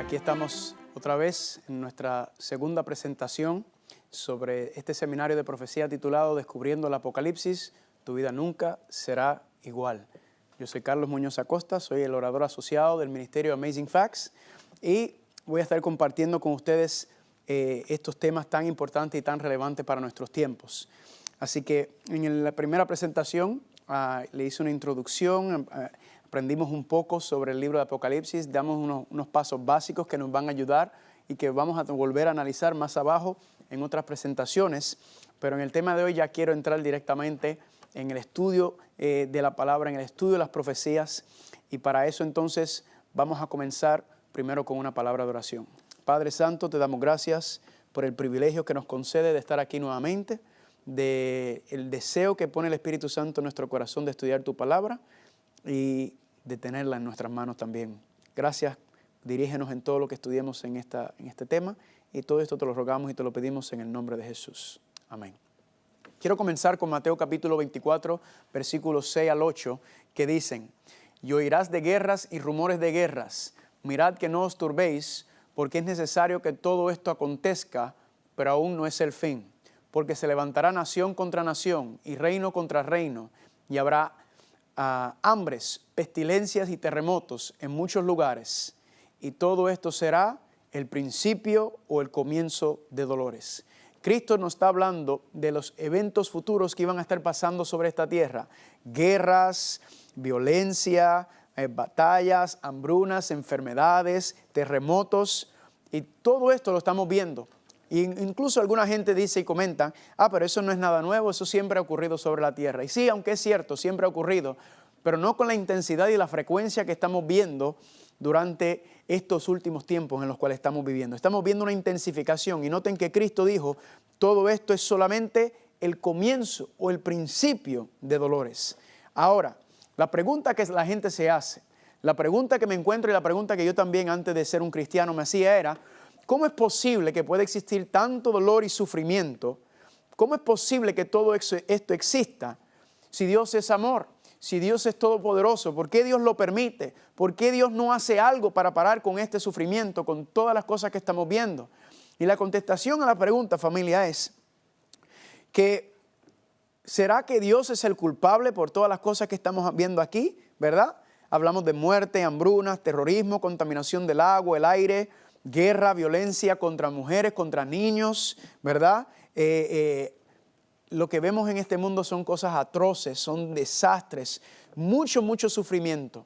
Aquí estamos otra vez en nuestra segunda presentación sobre este seminario de profecía titulado Descubriendo el Apocalipsis, tu vida nunca será igual. Yo soy Carlos Muñoz Acosta, soy el orador asociado del Ministerio Amazing Facts y voy a estar compartiendo con ustedes estos temas tan importantes y tan relevantes para nuestros tiempos. Así que en la primera presentación le hice una introducción, aprendimos un poco sobre el libro de Apocalipsis, damos unos pasos básicos que nos van a ayudar y que vamos a volver a analizar más abajo en otras presentaciones. Pero en el tema de hoy ya quiero entrar directamente en el estudio de la palabra, en el estudio de las profecías. Y para eso entonces vamos a comenzar primero con una palabra de oración. Padre Santo, te damos gracias por el privilegio que nos concede de estar aquí nuevamente, del deseo que pone el Espíritu Santo en nuestro corazón de estudiar tu palabra y de tenerla en nuestras manos también. Gracias, dirígenos en todo lo que estudiemos en este tema y todo esto te lo rogamos y te lo pedimos en el nombre de Jesús. Amén. Quiero comenzar con Mateo capítulo 24, versículos 6 al 8, que dicen: Y oirás de guerras y rumores de guerras. Mirad que no os turbéis, porque es necesario que todo esto acontezca, pero aún no es el fin. Porque se levantará nación contra nación y reino contra reino, y habrá hambres, pestilencias y terremotos en muchos lugares. Y todo esto será el principio o el comienzo de dolores. Cristo nos está hablando de los eventos futuros que iban a estar pasando sobre esta tierra. Guerras, violencia, batallas, hambrunas, enfermedades, terremotos. Y todo esto lo estamos viendo. E incluso alguna gente dice y comenta, pero eso no es nada nuevo, eso siempre ha ocurrido sobre la tierra. Y sí, aunque es cierto, siempre ha ocurrido, pero no con la intensidad y la frecuencia que estamos viendo durante estos últimos tiempos en los cuales estamos viviendo. Estamos viendo una intensificación y noten que Cristo dijo, todo esto es solamente el comienzo o el principio de dolores. Ahora, la pregunta que la gente se hace, la pregunta que me encuentro y la pregunta que yo también antes de ser un cristiano me hacía era, ¿cómo es posible que pueda existir tanto dolor y sufrimiento? ¿Cómo es posible que todo esto exista si Dios es amor? Si Dios es todopoderoso, ¿por qué Dios lo permite? ¿Por qué Dios no hace algo para parar con este sufrimiento, con todas las cosas que estamos viendo? Y la contestación a la pregunta, familia, es que ¿será que Dios es el culpable por todas las cosas que estamos viendo aquí? ¿Verdad? Hablamos de muerte, hambrunas, terrorismo, contaminación del agua, el aire, guerra, violencia contra mujeres, contra niños, ¿verdad? Lo que vemos en este mundo son cosas atroces, son desastres, mucho sufrimiento.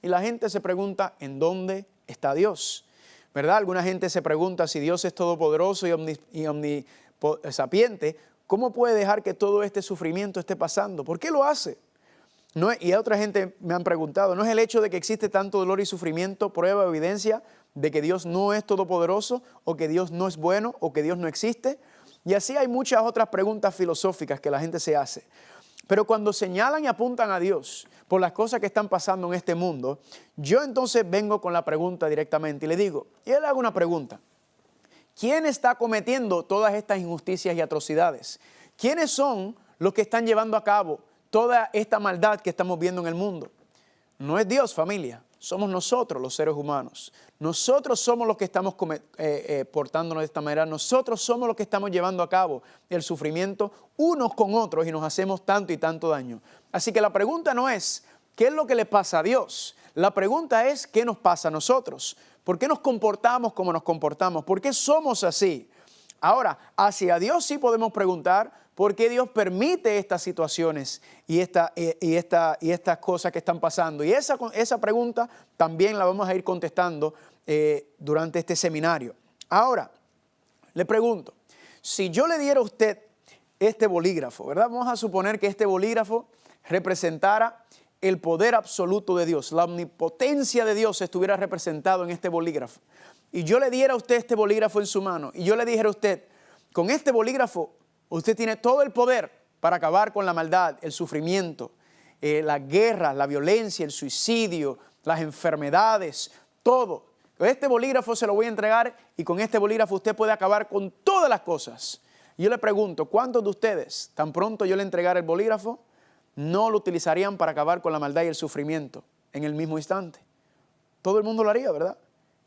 Y la gente se pregunta, ¿en dónde está Dios? ¿Verdad? Alguna gente se pregunta si Dios es todopoderoso y omnisapiente, ¿cómo puede dejar que todo este sufrimiento esté pasando? ¿Por qué lo hace? Y a otra gente me han preguntado, ¿no es el hecho de que existe tanto dolor y sufrimiento prueba o evidencia de que Dios no es todopoderoso o que Dios no es bueno o que Dios no existe? Y así hay muchas otras preguntas filosóficas que la gente se hace. Pero cuando señalan y apuntan a Dios por las cosas que están pasando en este mundo, yo entonces vengo con la pregunta directamente y le digo, y le hago una pregunta. ¿Quién está cometiendo todas estas injusticias y atrocidades? ¿Quiénes son los que están llevando a cabo toda esta maldad que estamos viendo en el mundo? No es Dios, familia. Somos nosotros los seres humanos. Nosotros somos los que estamos portándonos de esta manera. Nosotros somos los que estamos llevando a cabo el sufrimiento unos con otros y nos hacemos tanto y tanto daño. Así que la pregunta no es, ¿qué es lo que le pasa a Dios? La pregunta es, ¿qué nos pasa a nosotros? ¿Por qué nos comportamos como nos comportamos? ¿Por qué somos así? Ahora, hacia Dios sí podemos preguntar, ¿por qué Dios permite estas situaciones y estas cosas que están pasando? Y esa pregunta también la vamos a ir contestando durante este seminario. Ahora, le pregunto, si yo le diera a usted este bolígrafo, ¿verdad? Vamos a suponer que este bolígrafo representara el poder absoluto de Dios, la omnipotencia de Dios estuviera representado en este bolígrafo. Y yo le diera a usted este bolígrafo en su mano y yo le dijera a usted, con este bolígrafo usted tiene todo el poder para acabar con la maldad, el sufrimiento, la guerra, la violencia, el suicidio, las enfermedades, todo. Este bolígrafo se lo voy a entregar y con este bolígrafo usted puede acabar con todas las cosas. Yo le pregunto, ¿cuántos de ustedes, tan pronto yo le entregara el bolígrafo, no lo utilizarían para acabar con la maldad y el sufrimiento en el mismo instante? Todo el mundo lo haría, ¿verdad?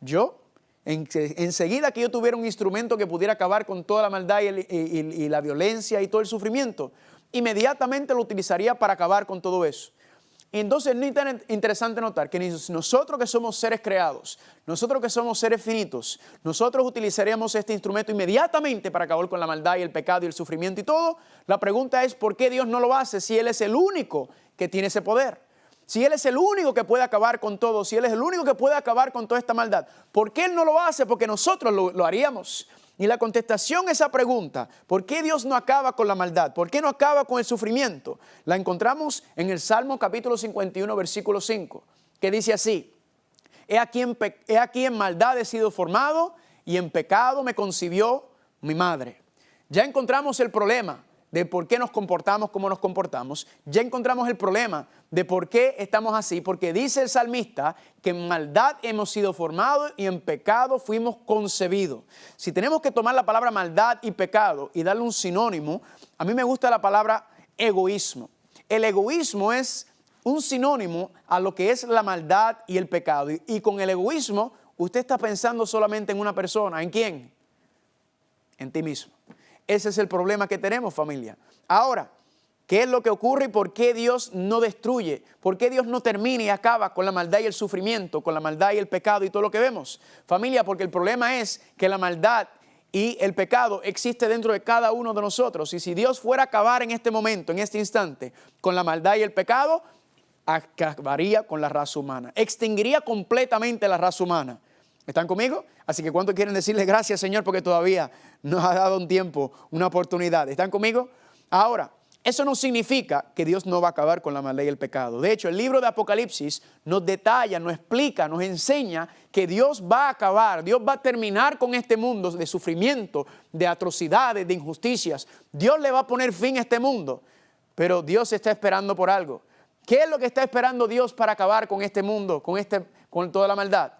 Yo, enseguida que yo tuviera un instrumento que pudiera acabar con toda la maldad y la violencia y todo el sufrimiento, inmediatamente lo utilizaría para acabar con todo eso. Y entonces es tan interesante notar que nosotros que somos seres creados, nosotros que somos seres finitos, nosotros utilizaríamos este instrumento inmediatamente para acabar con la maldad y el pecado y el sufrimiento y todo. La pregunta es, ¿por qué Dios no lo hace si Él es el único que tiene ese poder? Si Él es el único que puede acabar con todo, si Él es el único que puede acabar con toda esta maldad, ¿por qué Él no lo hace? Porque nosotros lo haríamos. Y la contestación a esa pregunta, ¿por qué Dios no acaba con la maldad? ¿Por qué no acaba con el sufrimiento? La encontramos en el Salmo capítulo 51, versículo 5, que dice así: He aquí en maldad he sido formado y en pecado me concibió mi madre. Ya encontramos el problema de por qué nos comportamos como nos comportamos. Ya encontramos el problema de por qué estamos así, porque dice el salmista que en maldad hemos sido formados y en pecado fuimos concebidos. Si tenemos que tomar la palabra maldad y pecado y darle un sinónimo, a mí me gusta la palabra egoísmo. El egoísmo es un sinónimo a lo que es la maldad y el pecado. Y con el egoísmo, usted está pensando solamente en una persona. ¿En quién? En ti mismo. Ese es el problema que tenemos, familia. Ahora, ¿qué es lo que ocurre y por qué Dios no destruye? ¿Por qué Dios no termina y acaba con la maldad y el sufrimiento, con la maldad y el pecado y todo lo que vemos? Familia, porque el problema es que la maldad y el pecado existe dentro de cada uno de nosotros. Y si Dios fuera a acabar en este momento, en este instante, con la maldad y el pecado, acabaría con la raza humana. Extinguiría completamente la raza humana. ¿Están conmigo? Así que ¿cuánto quieren decirle gracias, Señor? Porque todavía nos ha dado un tiempo, una oportunidad. ¿Están conmigo? Ahora, eso no significa que Dios no va a acabar con la maldad y el pecado. De hecho, el libro de Apocalipsis nos detalla, nos explica, nos enseña que Dios va a acabar, Dios va a terminar con este mundo de sufrimiento, de atrocidades, de injusticias. Dios le va a poner fin a este mundo, pero Dios está esperando por algo. ¿Qué es lo que está esperando Dios para acabar con este mundo, con toda la maldad?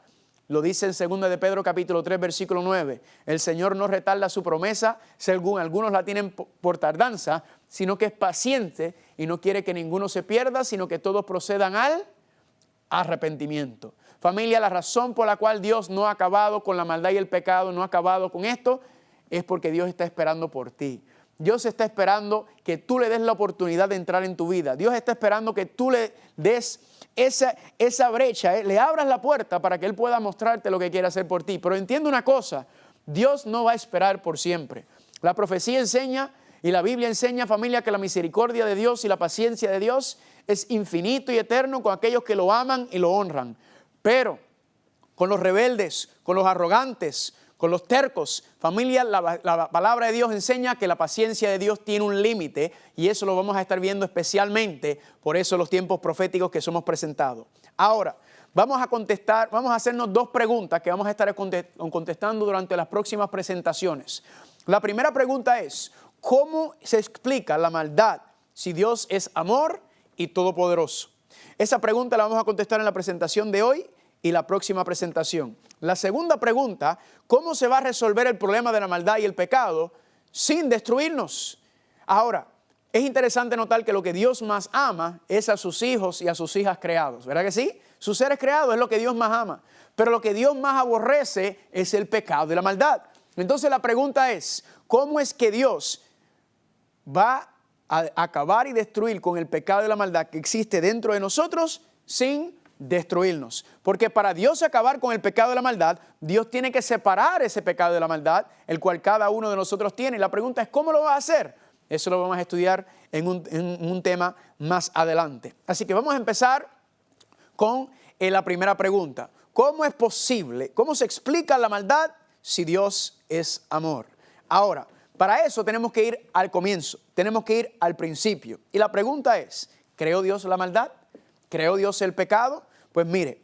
Lo dice en 2 de Pedro capítulo 3 versículo 9. El Señor no retarda su promesa, según algunos la tienen por tardanza, sino que es paciente y no quiere que ninguno se pierda, sino que todos procedan al arrepentimiento. Familia, la razón por la cual Dios no ha acabado con la maldad y el pecado, no ha acabado con esto, es porque Dios está esperando por ti. Dios está esperando que tú le des la oportunidad de entrar en tu vida. Dios está esperando que tú le des esa brecha, le abras la puerta para que Él pueda mostrarte lo que quiere hacer por ti. Pero entiende una cosa, Dios no va a esperar por siempre. La profecía enseña y la Biblia enseña, familia, que la misericordia de Dios y la paciencia de Dios es infinito y eterno con aquellos que lo aman y lo honran. Pero con los rebeldes, con los arrogantes, con los tercos, familia, la palabra de Dios enseña que la paciencia de Dios tiene un límite y eso lo vamos a estar viendo especialmente por eso los tiempos proféticos que somos presentados. Ahora, vamos a hacernos dos preguntas que vamos a estar contestando durante las próximas presentaciones. La primera pregunta es, ¿cómo se explica la maldad si Dios es amor y todopoderoso? Esa pregunta la vamos a contestar en la presentación de hoy y la próxima presentación. La segunda pregunta, ¿cómo se va a resolver el problema de la maldad y el pecado sin destruirnos? Ahora, es interesante notar que lo que Dios más ama es a sus hijos y a sus hijas creados, ¿verdad que sí? Sus seres creados es lo que Dios más ama, pero lo que Dios más aborrece es el pecado y la maldad. Entonces la pregunta es, ¿cómo es que Dios va a acabar y destruir con el pecado y la maldad que existe dentro de nosotros sin destruirnos? Porque para Dios acabar con el pecado y la maldad, Dios tiene que separar ese pecado de la maldad, el cual cada uno de nosotros tiene. Y la pregunta es, ¿cómo lo va a hacer? Eso lo vamos a estudiar en un tema más adelante. Así que vamos a empezar con la primera pregunta. ¿Cómo es posible, cómo se explica la maldad si Dios es amor? Ahora, para eso tenemos que ir al comienzo, tenemos que ir al principio. Y la pregunta es, ¿creó Dios la maldad? ¿Creó Dios el pecado? Pues mire,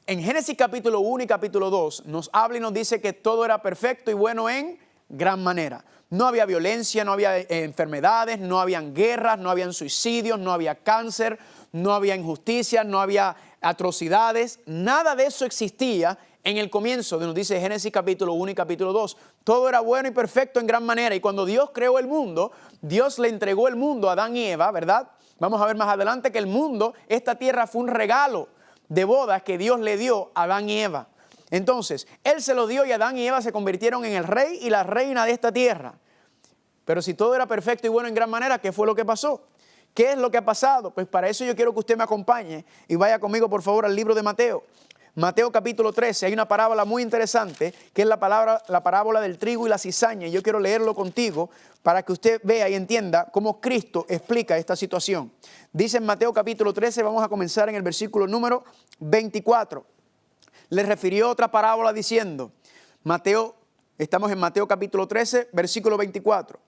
en Génesis capítulo 1 y capítulo 2 nos habla y nos dice que todo era perfecto y bueno en gran manera. No había violencia, no había enfermedades, no habían guerras, no habían suicidios, no había cáncer, no había injusticias, no había atrocidades. Nada de eso existía en el comienzo, nos dice Génesis capítulo 1 y capítulo 2. Todo era bueno y perfecto en gran manera. Y cuando Dios creó el mundo, Dios le entregó el mundo a Adán y Eva, ¿verdad? Vamos a ver más adelante que el mundo, esta tierra fue un regalo de bodas que Dios le dio a Adán y Eva. Entonces, Él se lo dio y Adán y Eva se convirtieron en el rey y la reina de esta tierra. Pero si todo era perfecto y bueno en gran manera, ¿qué fue lo que pasó? ¿Qué es lo que ha pasado? Pues para eso yo quiero que usted me acompañe y vaya conmigo por favor al libro de Mateo. Mateo capítulo 13, hay una parábola muy interesante que es la parábola del trigo y la cizaña. Y yo quiero leerlo contigo para que usted vea y entienda cómo Cristo explica esta situación. Dice en Mateo capítulo 13, vamos a comenzar en el versículo número 24. Le refirió otra parábola diciendo, estamos en Mateo capítulo 13, versículo 24.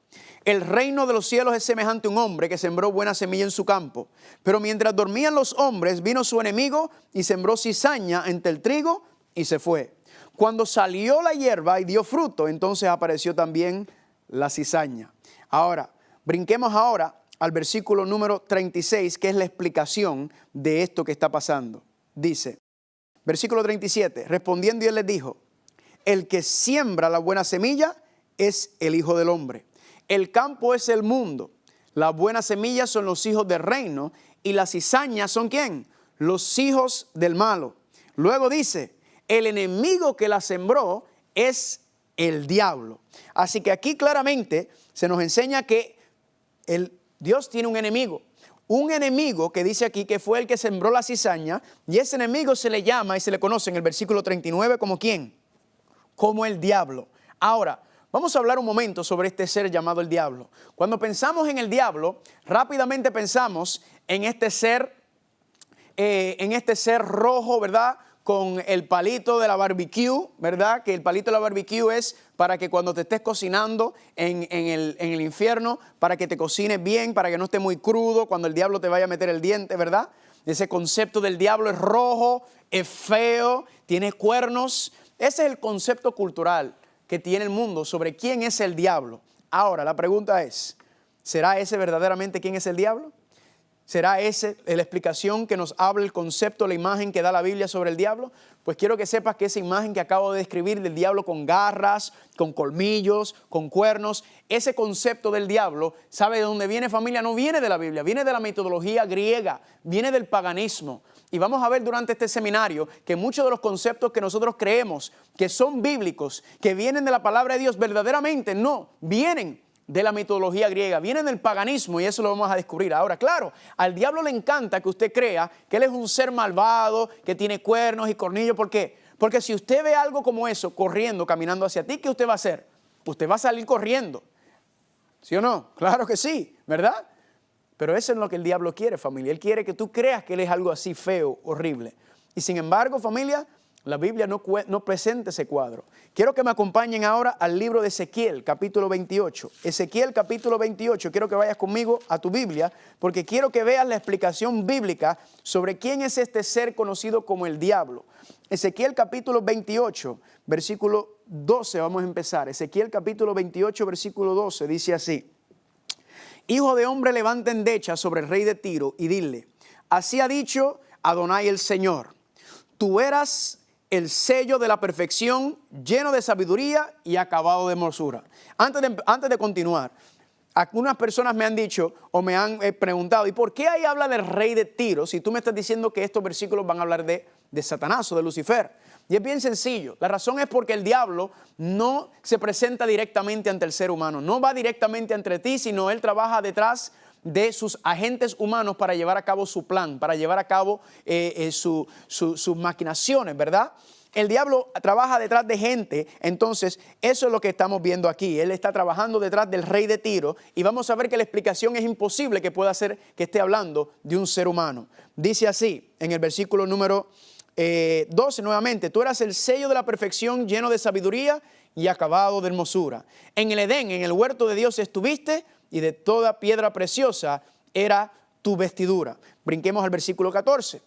El reino de los cielos es semejante a un hombre que sembró buena semilla en su campo. Pero mientras dormían los hombres, vino su enemigo y sembró cizaña entre el trigo y se fue. Cuando salió la hierba y dio fruto, entonces apareció también la cizaña. Ahora, brinquemos ahora al versículo número 36, que es la explicación de esto que está pasando. Dice, versículo 37, respondiendo él les dijo, el que siembra la buena semilla es el Hijo del Hombre. El campo es el mundo. Las buenas semillas son los hijos del reino y las cizañas son ¿quién? Los hijos del malo. Luego dice, el enemigo que la sembró es el diablo. Así que aquí claramente se nos enseña que Dios tiene un enemigo. Un enemigo que dice aquí que fue el que sembró la cizaña y ese enemigo se le llama y se le conoce en el versículo 39 como ¿quién? Como el diablo. Ahora, vamos a hablar un momento sobre este ser llamado el diablo. Cuando pensamos en el diablo, rápidamente pensamos en este ser rojo, ¿verdad? Con el palito de la barbecue, ¿verdad? Que el palito de la barbecue es para que cuando te estés cocinando en el infierno, para que te cocines bien, para que no esté muy crudo, cuando el diablo te vaya a meter el diente, ¿verdad? Ese concepto del diablo es rojo, es feo, tiene cuernos. Ese es el concepto cultural que tiene el mundo sobre quién es el diablo. Ahora, la pregunta es, ¿será ese verdaderamente quién es el diablo? ¿Será esa la explicación que nos habla el concepto, la imagen que da la Biblia sobre el diablo? Pues quiero que sepas que esa imagen que acabo de describir del diablo con garras, con colmillos, con cuernos, ese concepto del diablo, ¿sabe de dónde viene, familia? No viene de la Biblia, viene de la mitología griega, viene del paganismo. Y vamos a ver durante este seminario que muchos de los conceptos que nosotros creemos que son bíblicos, que vienen de la palabra de Dios, verdaderamente no, vienen de la mitología griega, vienen del paganismo y eso lo vamos a descubrir. Ahora, claro, al diablo le encanta que usted crea que él es un ser malvado, que tiene cuernos y cornillos. ¿Por qué? Porque si usted ve algo como eso corriendo, caminando hacia ti, ¿qué usted va a hacer? Usted va a salir corriendo. ¿Sí o no? Claro que sí, ¿verdad? Pero eso es lo que el diablo quiere, familia. Él quiere que tú creas que él es algo así feo, horrible. Y sin embargo, familia, la Biblia no presenta ese cuadro. Quiero que me acompañen ahora al libro de Ezequiel, capítulo 28. Ezequiel, capítulo 28. Quiero que vayas conmigo a tu Biblia, porque quiero que veas la explicación bíblica sobre quién es este ser conocido como el diablo. Ezequiel, capítulo 28, versículo 12, vamos a empezar. Ezequiel, capítulo 28, versículo 12, dice así. Hijo de hombre, levanta endecha sobre el rey de Tiro y dile, así ha dicho Adonai el Señor, tú eras el sello de la perfección, lleno de sabiduría y acabado de hermosura. Antes de continuar, algunas personas me han dicho o me han preguntado, ¿y por qué ahí habla del rey de Tiro si tú me estás diciendo que estos versículos van a hablar de Satanás o de Lucifer? Y es bien sencillo, la razón es porque el diablo no se presenta directamente ante el ser humano, no va directamente entre ti, sino él trabaja detrás de sus agentes humanos para llevar a cabo su plan, para llevar a cabo sus maquinaciones, ¿verdad? El diablo trabaja detrás de gente, entonces eso es lo que estamos viendo aquí. Él está trabajando detrás del rey de Tiro y vamos a ver que la explicación es imposible que pueda ser que esté hablando de un ser humano. Dice así en el versículo número 12 nuevamente, tú eras el sello de la perfección, lleno de sabiduría y acabado de hermosura. En el Edén, en el huerto de Dios estuviste y de toda piedra preciosa era tu vestidura. Brinquemos al versículo 14.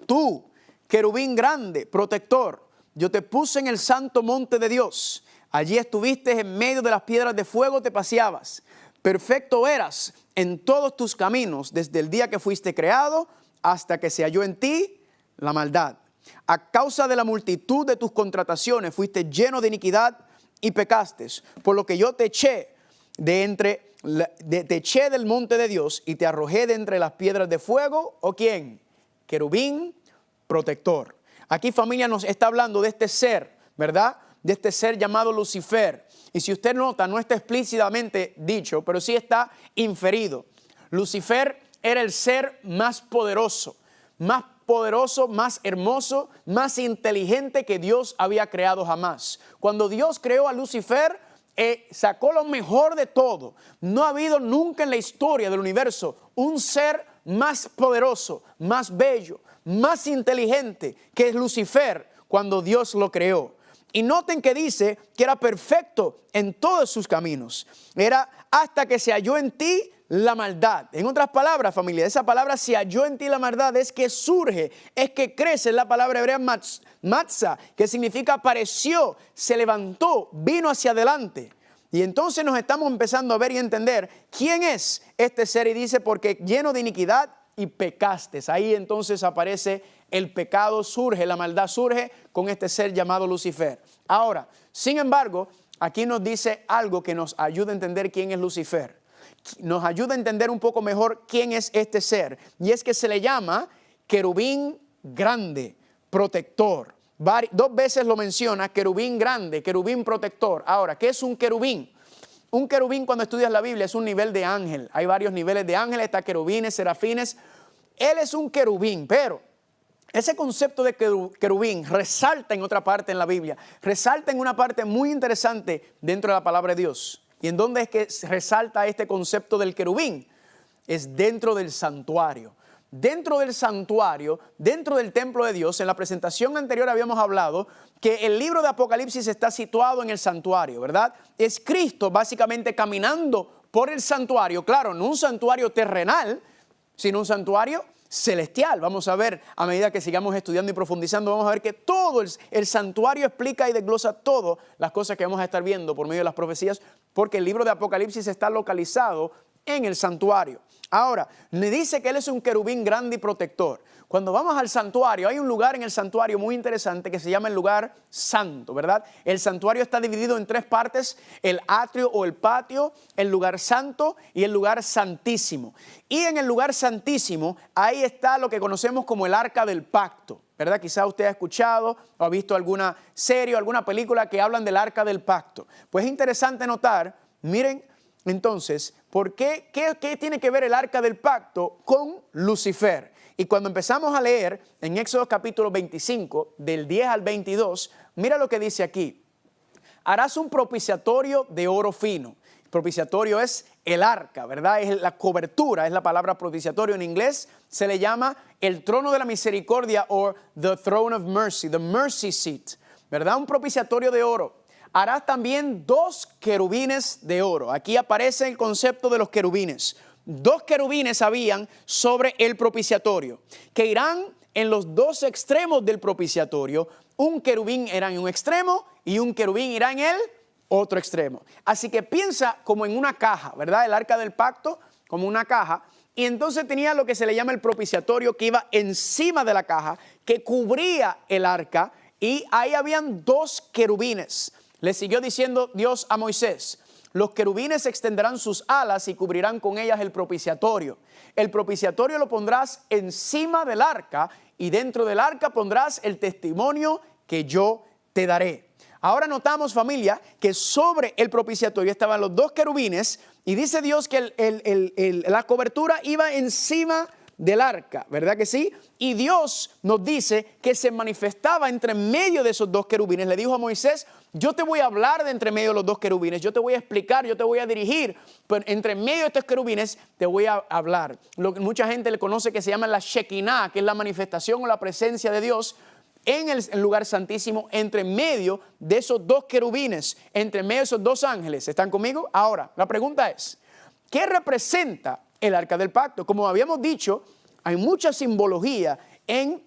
Tú, querubín grande, protector, yo te puse en el santo monte de Dios. Allí estuviste en medio de las piedras de fuego, te paseabas. Perfecto eras en todos tus caminos, desde el día que fuiste creado hasta que se halló en ti la maldad. A causa de la multitud de tus contrataciones fuiste lleno de iniquidad y pecaste, por lo que yo te eché te eché del monte de Dios y te arrojé de entre las piedras de fuego. ¿O quién? Querubín protector. Aquí, familia, nos está hablando de este ser, ¿verdad? De este ser llamado Lucifer. Y si usted nota, no está explícitamente dicho, pero sí está inferido. Lucifer era el ser más poderoso, más hermoso, más inteligente que Dios había creado jamás. Cuando Dios creó a Lucifer, sacó lo mejor de todo. No ha habido nunca en la historia del universo un ser más poderoso, más bello, más inteligente que es Lucifer cuando Dios lo creó. Y noten que dice que era perfecto en todos sus caminos. Era hasta que se halló en ti la maldad. En otras palabras, familia, esa palabra se halló en ti la maldad es que surge, es que crece. Es la palabra hebrea matzah, que significa apareció, se levantó, vino hacia adelante. Y entonces nos estamos empezando a ver y entender quién es este ser. Y dice, porque lleno de iniquidad y pecaste. Ahí entonces aparece el pecado, surge, la maldad surge con este ser llamado Lucifer. Ahora, sin embargo, aquí nos dice algo que nos ayuda a entender quién es Lucifer. Nos ayuda a entender un poco mejor quién es este ser. Y es que se le llama querubín grande, protector. Dos veces lo menciona, querubín grande, querubín protector. Ahora, ¿qué es un querubín? Un querubín, cuando estudias la Biblia, es un nivel de ángel. Hay varios niveles de ángeles, está querubines, serafines. Él es un querubín, pero ese concepto de querubín resalta en otra parte en la Biblia. Resalta en una parte muy interesante dentro de la palabra de Dios. ¿Y en dónde es que resalta este concepto del querubín? Es dentro del santuario. Dentro del santuario, dentro del templo de Dios. En la presentación anterior habíamos hablado que el libro de Apocalipsis está situado en el santuario, ¿verdad? Es Cristo básicamente caminando por el santuario. Claro, no un santuario terrenal, sino un santuario celestial. Vamos a ver, a medida que sigamos estudiando y profundizando, vamos a ver que todo el santuario explica y desglosa todas las cosas que vamos a estar viendo por medio de las profecías, porque el libro de Apocalipsis está localizado en el santuario. Ahora, le dice que él es un querubín grande y protector. Cuando vamos al santuario, hay un lugar en el santuario muy interesante que se llama el lugar santo, ¿verdad? El santuario está dividido en tres partes: el atrio o el patio, el lugar santo y el lugar santísimo. Y en el lugar santísimo, ahí está lo que conocemos como el arca del pacto, ¿verdad? Quizá usted ha escuchado o ha visto alguna serie o alguna película que hablan del arca del pacto. Pues es interesante notar, miren, entonces, ¿qué tiene que ver el arca del pacto con Lucifer? Y cuando empezamos a leer en Éxodo capítulo 25, del 10 al 22, mira lo que dice aquí. Harás un propiciatorio de oro fino. Propiciatorio es el arca, ¿verdad? Es la cobertura, es la palabra propiciatorio en inglés. Se le llama el trono de la misericordia o the throne of mercy, the mercy seat, ¿verdad? Un propiciatorio de oro. Harás también 2 querubines de oro. Aquí aparece el concepto de los querubines. 2 querubines habían sobre el propiciatorio, que irán en los 2 extremos del propiciatorio. Un querubín irá en un extremo y un querubín irá en el otro extremo. Así que piensa como en una caja, ¿verdad? El arca del pacto como una caja. Y entonces tenía lo que se le llama el propiciatorio, que iba encima de la caja, que cubría el arca, y ahí habían 2 querubines. Le siguió diciendo Dios a Moisés: los querubines extenderán sus alas y cubrirán con ellas el propiciatorio. El propiciatorio lo pondrás encima del arca, y dentro del arca pondrás el testimonio que yo te daré. Ahora notamos, familia, que sobre el propiciatorio estaban los 2 querubines, y dice Dios que la cobertura iba encima del arca, ¿verdad que sí? Y Dios nos dice que se manifestaba entre medio de esos 2 querubines. Le dijo a Moisés: yo te voy a hablar de entre medio de los 2 querubines, yo te voy a explicar, yo te voy a dirigir, pero entre medio de estos querubines te voy a hablar. Lo que mucha gente le conoce que se llama la Shekinah, que es la manifestación o la presencia de Dios en el lugar santísimo, entre medio de esos 2 querubines, entre medio de esos 2 ángeles. ¿Están conmigo? Ahora, la pregunta es, ¿qué representa el arca del pacto? Como habíamos dicho, hay mucha simbología en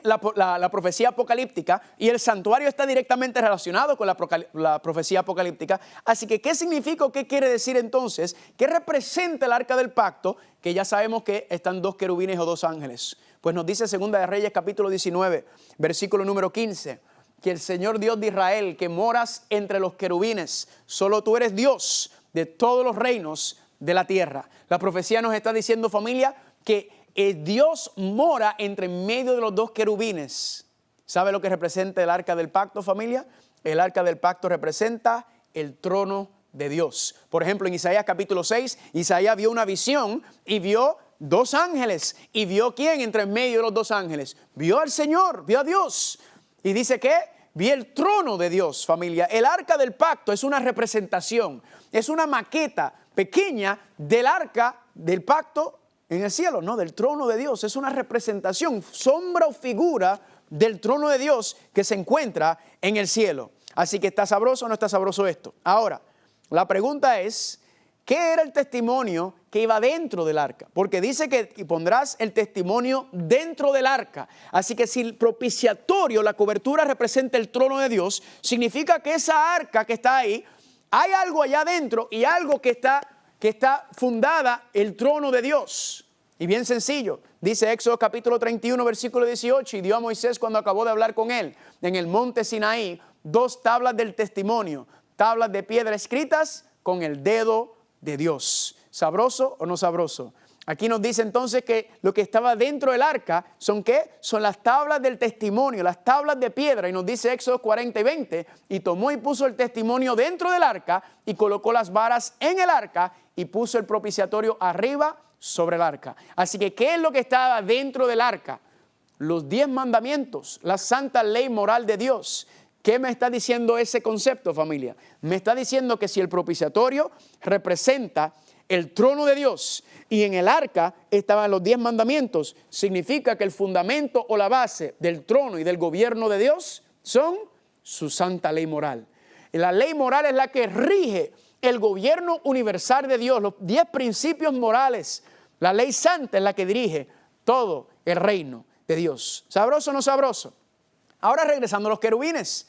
la profecía apocalíptica, y el santuario está directamente relacionado con la profecía apocalíptica. Así que, ¿qué significa o qué quiere decir entonces? ¿Qué representa el arca del pacto? Que ya sabemos que están 2 querubines o 2 ángeles. Pues nos dice Segunda de Reyes capítulo 19, versículo número 15, que el Señor Dios de Israel, que moras entre los querubines, solo tú eres Dios de todos los reinos de la tierra. La profecía nos está diciendo, familia, que Dios mora entre medio de los 2 querubines. ¿Sabe lo que representa el arca del pacto, familia? El arca del pacto representa el trono de Dios. Por ejemplo, en Isaías capítulo 6, Isaías vio una visión y vio dos ángeles. ¿Y vio quién entre en medio de los dos ángeles? Vio al Señor, vio a Dios. Y dice que vi el trono de Dios, familia. El arca del pacto es una representación, es una maqueta pequeña del arca del pacto en el cielo, no, del trono de Dios. Es una representación, sombra o figura del trono de Dios que se encuentra en el cielo. Así que ¿está sabroso o no está sabroso esto? Ahora, la pregunta es, ¿qué era el testimonio que iba dentro del arca? Porque dice que pondrás el testimonio dentro del arca. Así que si el propiciatorio, la cobertura representa el trono de Dios, significa que esa arca que está ahí, hay algo allá adentro y algo que está fundada el trono de Dios. Y bien sencillo, dice Éxodo capítulo 31, versículo 18, y dio a Moisés cuando acabó de hablar con él en el monte Sinaí, 2 tablas del testimonio, tablas de piedra escritas con el dedo de Dios. ¿Sabroso o no sabroso? Aquí nos dice entonces que lo que estaba dentro del arca son ¿qué? Son las tablas del testimonio, las tablas de piedra. Y nos dice Éxodo 40 y 20, y tomó y puso el testimonio dentro del arca y colocó las varas en el arca y puso el propiciatorio arriba sobre el arca. Así que ¿qué es lo que estaba dentro del arca? Los 10 mandamientos, la santa ley moral de Dios. ¿Qué me está diciendo ese concepto, familia? Me está diciendo que si el propiciatorio representa el trono de Dios y en el arca estaban los 10 mandamientos, significa que el fundamento o la base del trono y del gobierno de Dios son su santa ley moral. La ley moral es la que rige el gobierno universal de Dios, los 10 principios morales. La ley santa es la que dirige todo el reino de Dios. ¿Sabroso o no sabroso? Ahora regresando a los querubines.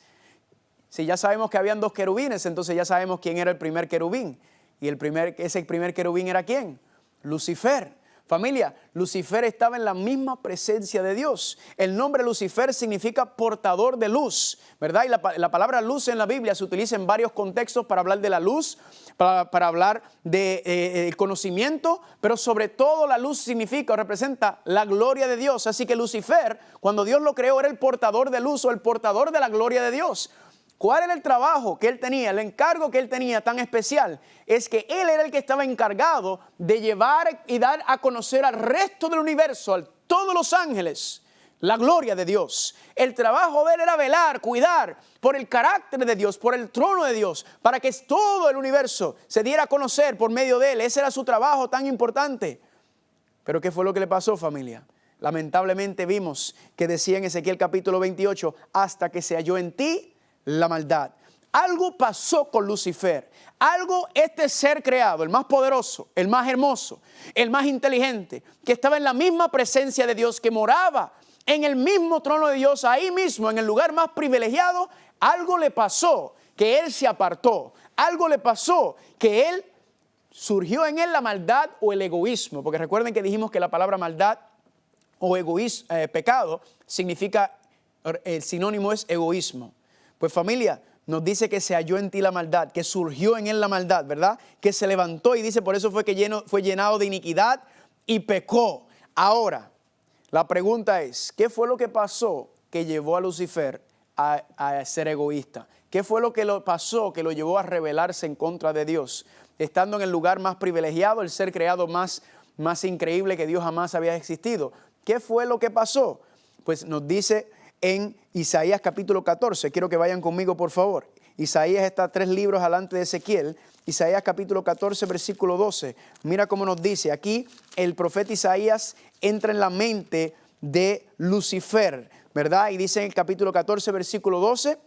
Si ya sabemos que habían 2 querubines, entonces ya sabemos quién era el primer querubín. Y ese primer querubín era ¿quién? Lucifer. Familia, Lucifer estaba en la misma presencia de Dios. El nombre Lucifer significa portador de luz, ¿verdad? Y la palabra luz en la Biblia se utiliza en varios contextos para hablar de la luz, para hablar de conocimiento, pero sobre todo la luz significa o representa la gloria de Dios. Así que Lucifer, cuando Dios lo creó, era el portador de luz o el portador de la gloria de Dios. ¿Cuál era el trabajo que él tenía? El encargo que él tenía tan especial es que él era el que estaba encargado de llevar y dar a conocer al resto del universo, a todos los ángeles, la gloria de Dios. El trabajo de él era velar, cuidar por el carácter de Dios, por el trono de Dios, para que todo el universo se diera a conocer por medio de él. Ese era su trabajo tan importante. Pero ¿qué fue lo que le pasó, familia? Lamentablemente vimos que decía en Ezequiel capítulo 28, hasta que se halló en ti la maldad. Algo pasó con Lucifer. Algo, este ser creado, el más poderoso, el más hermoso, el más inteligente, que estaba en la misma presencia de Dios, que moraba en el mismo trono de Dios, ahí mismo, en el lugar más privilegiado, algo le pasó, que él se apartó. Algo le pasó, que él surgió en él la maldad o el egoísmo. Porque recuerden que dijimos que la palabra maldad o egoísmo, pecado, significa, el sinónimo es egoísmo. Pues familia, nos dice que se halló en ti la maldad, que surgió en él la maldad, ¿verdad? Que se levantó y dice, por eso fue que fue llenado de iniquidad y pecó. Ahora, la pregunta es, ¿qué fue lo que pasó que llevó a Lucifer a ser egoísta? ¿Qué fue lo que pasó que lo llevó a rebelarse en contra de Dios? Estando en el lugar más privilegiado, el ser creado más increíble que Dios jamás había existido. ¿Qué fue lo que pasó? Pues nos dice en Isaías capítulo 14, quiero que vayan conmigo por favor. Isaías está 3 libros adelante de Ezequiel. Isaías capítulo 14, versículo 12. Mira cómo nos dice, aquí el profeta Isaías entra en la mente de Lucifer, ¿verdad? Y dice en el capítulo 14, versículo 12,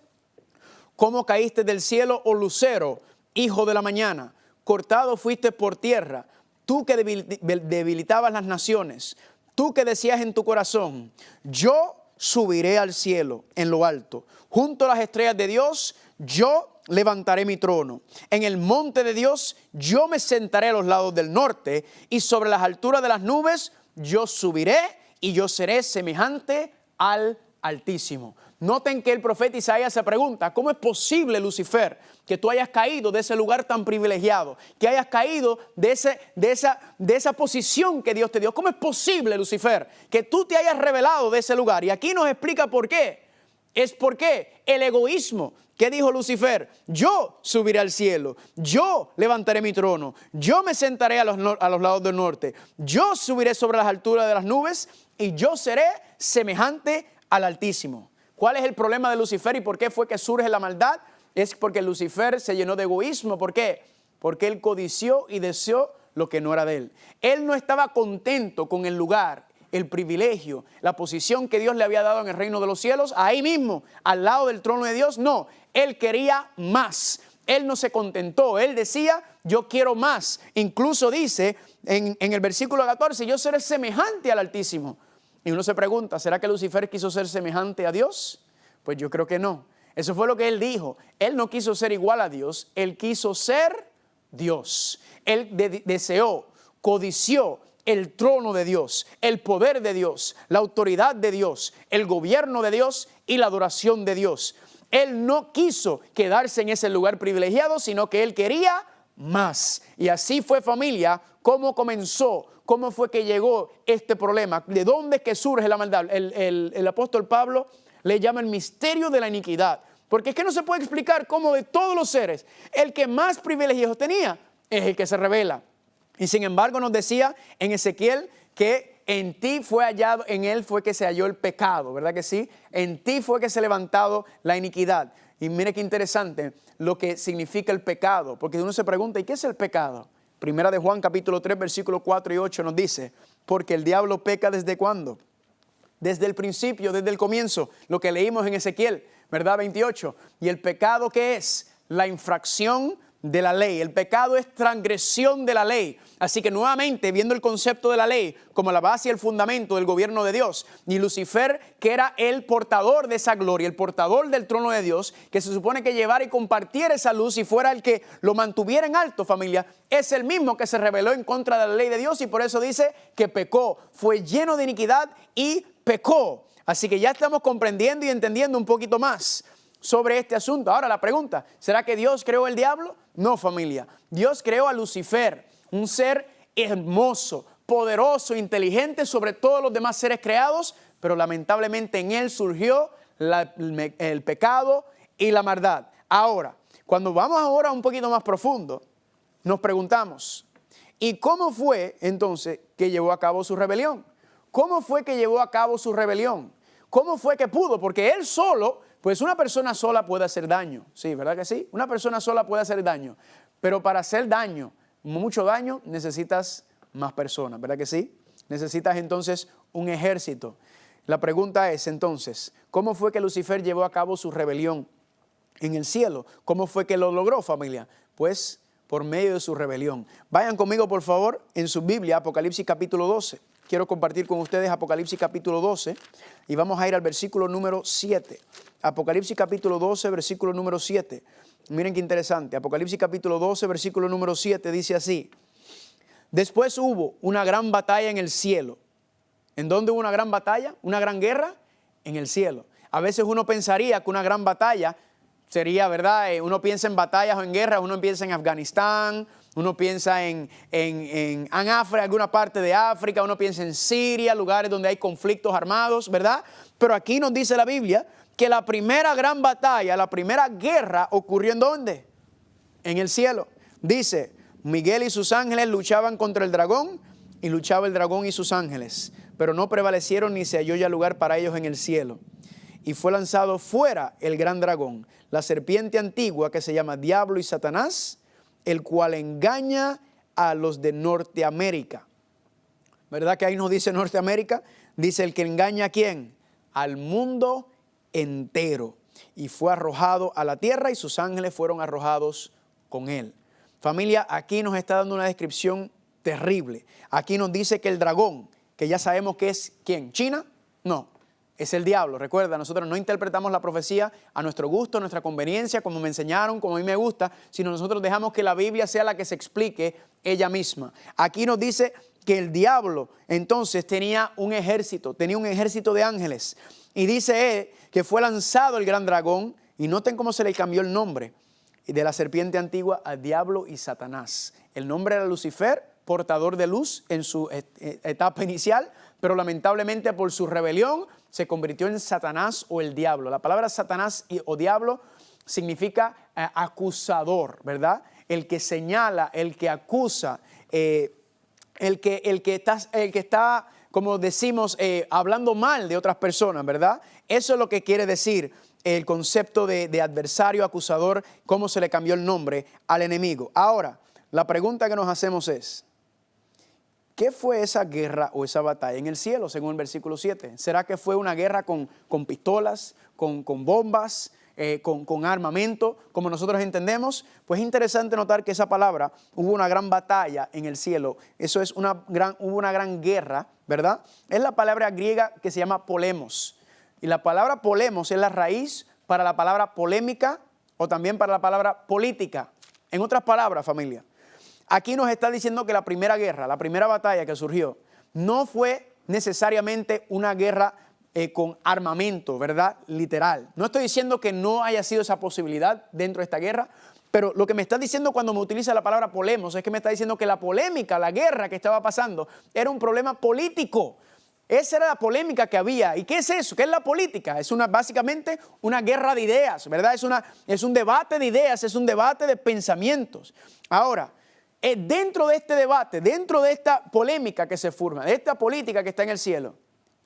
¿cómo caíste del cielo, oh lucero, hijo de la mañana? Cortado fuiste por tierra, tú que debilitabas las naciones, tú que decías en tu corazón, yo subiré al cielo en lo alto. Junto a las estrellas de Dios, yo levantaré mi trono. En el monte de Dios, yo me sentaré a los lados del norte. Y sobre las alturas de las nubes, yo subiré y yo seré semejante al Altísimo. Noten que el profeta Isaías se pregunta, ¿cómo es posible, Lucifer, que tú hayas caído de ese lugar tan privilegiado? Que hayas caído de esa posición que Dios te dio. ¿Cómo es posible, Lucifer, que tú te hayas revelado de ese lugar? Y aquí nos explica por qué. ¿Es por qué? El egoísmo. ¿Qué dijo Lucifer? Yo subiré al cielo, yo levantaré mi trono, yo me sentaré a los lados del norte, yo subiré sobre las alturas de las nubes y yo seré semejante al Altísimo. ¿Cuál es el problema de Lucifer y por qué fue que surge la maldad? Es porque Lucifer se llenó de egoísmo. ¿Por qué? Porque él codició y deseó lo que no era de él. Él no estaba contento con el lugar, el privilegio, la posición que Dios le había dado en el reino de los cielos, ahí mismo, al lado del trono de Dios. No, él quería más. Él no se contentó. Él decía, yo quiero más. Incluso dice en el versículo 14, yo seré semejante al Altísimo. Y uno se pregunta, ¿será que Lucifer quiso ser semejante a Dios? Pues yo creo que no. Eso fue lo que él dijo. Él no quiso ser igual a Dios, él quiso ser Dios. Él deseó, codició el trono de Dios, el poder de Dios, la autoridad de Dios, el gobierno de Dios y la adoración de Dios. Él no quiso quedarse en ese lugar privilegiado, sino que él quería más. Y así fue, familia, cómo comenzó, cómo fue que llegó este problema, de dónde es que surge la maldad. El apóstol Pablo le llama el misterio de la iniquidad, porque es que no se puede explicar cómo de todos los seres, el que más privilegios tenía es el que se rebela. Y sin embargo nos decía en Ezequiel que en ti fue hallado, en él fue que se halló el pecado, ¿verdad que sí? En ti fue que se ha levantado la iniquidad. Y mire qué interesante lo que significa el pecado, porque uno se pregunta, ¿y qué es el pecado? Primera de Juan capítulo 3 versículos 4 y 8 nos dice, porque el diablo peca ¿desde cuándo? Desde el principio, desde el comienzo, lo que leímos en Ezequiel, ¿verdad? 28. ¿Y el pecado qué es? La infracción de la ley. El pecado es transgresión de la ley. Así que nuevamente, viendo el concepto de la ley como la base y el fundamento del gobierno de Dios, y Lucifer, que era el portador de esa gloria, el portador del trono de Dios, que se supone que llevara y compartiera esa luz y fuera el que lo mantuviera en alto, familia, es el mismo que se rebeló en contra de la ley de Dios y por eso dice que pecó, fue lleno de iniquidad y pecó. Así que ya estamos comprendiendo y entendiendo un poquito más sobre este asunto. Ahora la pregunta, ¿será que Dios creó el diablo? No, familia. Dios creó a Lucifer, un ser hermoso, poderoso, inteligente sobre todos los demás seres creados, pero lamentablemente en él surgió el pecado y la maldad. Ahora, cuando vamos ahora un poquito más profundo, nos preguntamos, ¿y cómo fue entonces que llevó a cabo su rebelión? ¿Cómo fue que llevó a cabo su rebelión? ¿Cómo fue que pudo? Porque él solo, pues una persona sola puede hacer daño. Sí, ¿verdad que sí? Una persona sola puede hacer daño. Pero para hacer daño, mucho daño, necesitas más personas, ¿verdad que sí? Necesitas entonces un ejército. La pregunta es entonces, ¿cómo fue que Lucifer llevó a cabo su rebelión en el cielo? ¿Cómo fue que lo logró, familia? Pues por medio de su rebelión. Vayan conmigo, por favor, en su Biblia, Apocalipsis capítulo 12. Quiero compartir con ustedes Apocalipsis capítulo 12 y vamos a ir al versículo número 7. Apocalipsis capítulo 12, versículo número 7. Miren qué interesante. Apocalipsis capítulo 12, versículo número 7 dice así. Después hubo una gran batalla en el cielo. ¿En dónde hubo una gran batalla? ¿Una gran guerra? En el cielo. A veces uno pensaría que una gran batalla sería, ¿verdad? Uno piensa en batallas o en guerras, uno piensa en Afganistán, uno piensa en África, alguna parte de África, uno piensa en Siria, lugares donde hay conflictos armados, ¿verdad? Pero aquí nos dice la Biblia que la primera gran batalla, la primera guerra ocurrió ¿en dónde? En el cielo. Dice, Miguel y sus ángeles luchaban contra el dragón y luchaba el dragón y sus ángeles, pero no prevalecieron ni se halló ya lugar para ellos en el cielo. Y fue lanzado fuera el gran dragón, la serpiente antigua que se llama Diablo y Satanás, el cual engaña a los de Norteamérica. ¿Verdad que ahí nos dice Norteamérica? Dice el que engaña ¿a quién? Al mundo entero. Y fue arrojado a la tierra y sus ángeles fueron arrojados con él. Familia, aquí nos está dando una descripción terrible. Aquí nos dice que el dragón, que ya sabemos que es ¿quién? ¿China? No. Es el diablo. Recuerda, nosotros no interpretamos la profecía a nuestro gusto, a nuestra conveniencia, como me enseñaron, como a mí me gusta, sino nosotros dejamos que la Biblia sea la que se explique ella misma. Aquí nos dice que el diablo entonces tenía un ejército de ángeles. Y dice él que fue lanzado el gran dragón, y noten cómo se le cambió el nombre de la serpiente antigua a Diablo y Satanás. El nombre era Lucifer, portador de luz en su etapa inicial, pero lamentablemente por su rebelión se convirtió en Satanás o el diablo. La palabra Satanás o diablo significa acusador, ¿verdad? El que señala, el que acusa, el que está, como decimos, hablando mal de otras personas, ¿verdad? Eso es lo que quiere decir el concepto de adversario, acusador, cómo se le cambió el nombre al enemigo. Ahora, la pregunta que nos hacemos es, ¿qué fue esa guerra o esa batalla en el cielo, según el versículo 7? ¿Será que fue una guerra con pistolas, con bombas, con armamento, como nosotros entendemos? Pues es interesante notar que esa palabra, hubo una gran batalla en el cielo. Eso es hubo una gran guerra, ¿verdad? Es la palabra griega que se llama polemos. Y la palabra polemos es la raíz para la palabra polémica o también para la palabra política. En otras palabras, familia, aquí nos está diciendo que la primera guerra, la primera batalla que surgió, no fue necesariamente una guerra con armamento, ¿verdad? Literal. No estoy diciendo que no haya sido esa posibilidad dentro de esta guerra, pero lo que me está diciendo cuando me utiliza la palabra polemos es que me está diciendo que la polémica, la guerra que estaba pasando, era un problema político. Esa era la polémica que había. ¿Y qué es eso? ¿Qué es la política? Es básicamente una guerra de ideas, ¿verdad? Es un debate de ideas, es un debate de pensamientos. Ahora, dentro de este debate, dentro de esta polémica que se forma, de esta política que está en el cielo,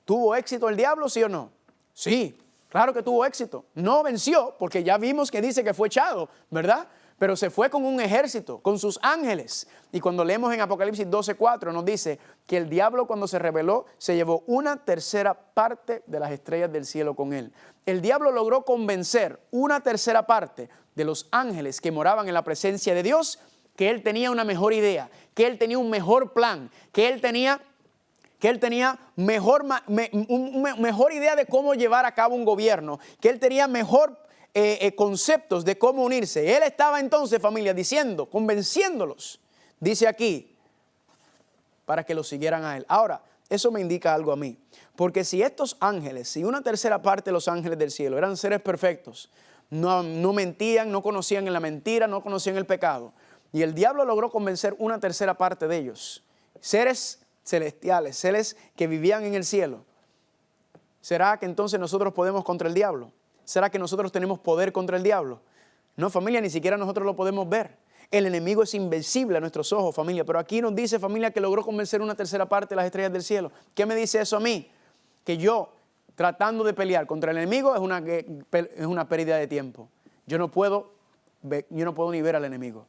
¿tuvo éxito el diablo, sí o no? Sí, claro que tuvo éxito. No venció, porque ya vimos que dice que fue echado, ¿verdad? Pero se fue con un ejército, con sus ángeles. Y cuando leemos en Apocalipsis 12:4 nos dice que el diablo cuando se rebeló se llevó 1/3 parte de las estrellas del cielo con él. El diablo logró convencer 1/3 parte de los ángeles que moraban en la presencia de Dios que él tenía una mejor idea, que él tenía un mejor plan, que él tenía mejor idea de cómo llevar a cabo un gobierno, que él tenía mejor conceptos de cómo unirse. Él estaba entonces, familia, diciendo, convenciéndolos, dice aquí, para que lo siguieran a él. Ahora, eso me indica algo a mí, porque si estos ángeles, si 1/3 parte de los ángeles del cielo eran seres perfectos, no mentían, no conocían en la mentira, no conocían el pecado, y el diablo logró convencer 1/3 parte de ellos, seres celestiales, seres que vivían en el cielo, ¿será que entonces nosotros podemos contra el diablo? ¿Será que nosotros tenemos poder contra el diablo? No, familia, ni siquiera nosotros lo podemos ver. El enemigo es invencible a nuestros ojos, familia. Pero aquí nos dice, familia, que logró convencer 1/3 parte de las estrellas del cielo. ¿Qué me dice eso a mí? Que yo, tratando de pelear contra el enemigo, es una pérdida de tiempo. Yo no puedo ni ver al enemigo.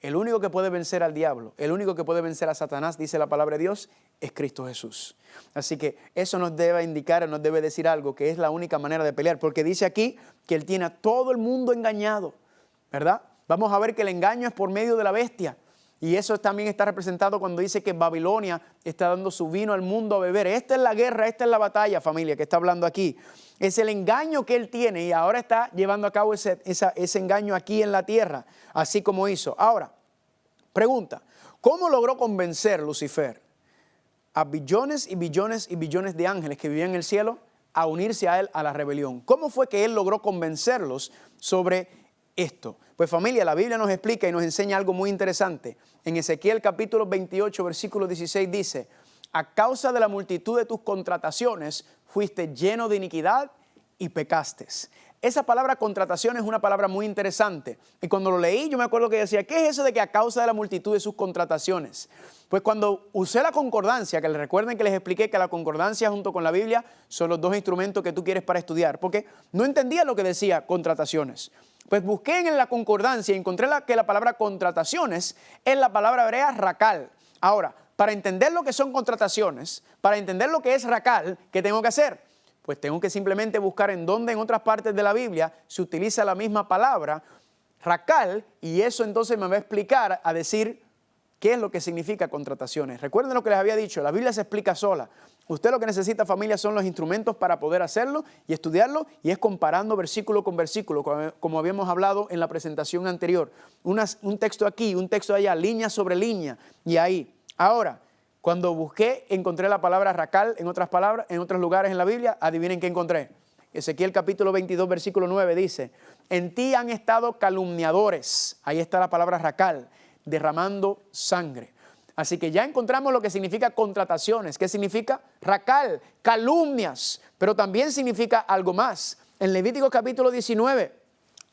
El único que puede vencer al diablo, el único que puede vencer a Satanás, dice la palabra de Dios, es Cristo Jesús. Así que eso nos debe indicar, nos debe decir algo, que es la única manera de pelear, porque dice aquí que Él tiene a todo el mundo engañado, ¿verdad? Vamos a ver que el engaño es por medio de la bestia, y eso también está representado cuando dice que Babilonia está dando su vino al mundo a beber. Esta es la guerra, esta es la batalla, familia, que está hablando aquí. Es el engaño que él tiene y ahora está llevando a cabo ese engaño aquí en la tierra, así como hizo. Ahora, pregunta, ¿cómo logró convencer Lucifer a billones y billones y billones de ángeles que vivían en el cielo a unirse a él a la rebelión? ¿Cómo fue que él logró convencerlos sobre esto? Pues familia, la Biblia nos explica y nos enseña algo muy interesante. En Ezequiel capítulo 28, versículo 16 dice, a causa de la multitud de tus contrataciones fuiste lleno de iniquidad y pecaste. Esa palabra contratación es una palabra muy interesante. Y cuando lo leí yo me acuerdo que decía, ¿qué es eso de que a causa de la multitud de sus contrataciones? Pues cuando usé la concordancia, que les recuerden que les expliqué que la concordancia junto con la Biblia son los dos instrumentos que tú quieres para estudiar, porque no entendía lo que decía contrataciones. Pues busqué en la concordancia y encontré que la palabra contrataciones es la palabra hebrea rakal. Ahora, para entender lo que son contrataciones, para entender lo que es rakal, ¿qué tengo que hacer? Pues tengo que simplemente buscar en dónde en otras partes de la Biblia se utiliza la misma palabra, rakal, y eso entonces me va a explicar, a decir qué es lo que significa contrataciones. Recuerden lo que les había dicho, la Biblia se explica sola. Usted lo que necesita, familia, son los instrumentos para poder hacerlo y estudiarlo, y es comparando versículo con versículo, como habíamos hablado en la presentación anterior. Un texto aquí, un texto allá, línea sobre línea, y ahí. Ahora, cuando busqué, encontré la palabra rakal en otras palabras, en otros lugares en la Biblia. Adivinen qué encontré. Ezequiel capítulo 22, versículo 9 dice, en ti han estado calumniadores, ahí está la palabra rakal, derramando sangre. Así que ya encontramos lo que significa contrataciones. ¿Qué significa? Racal, calumnias, pero también significa algo más. En Levítico capítulo 19,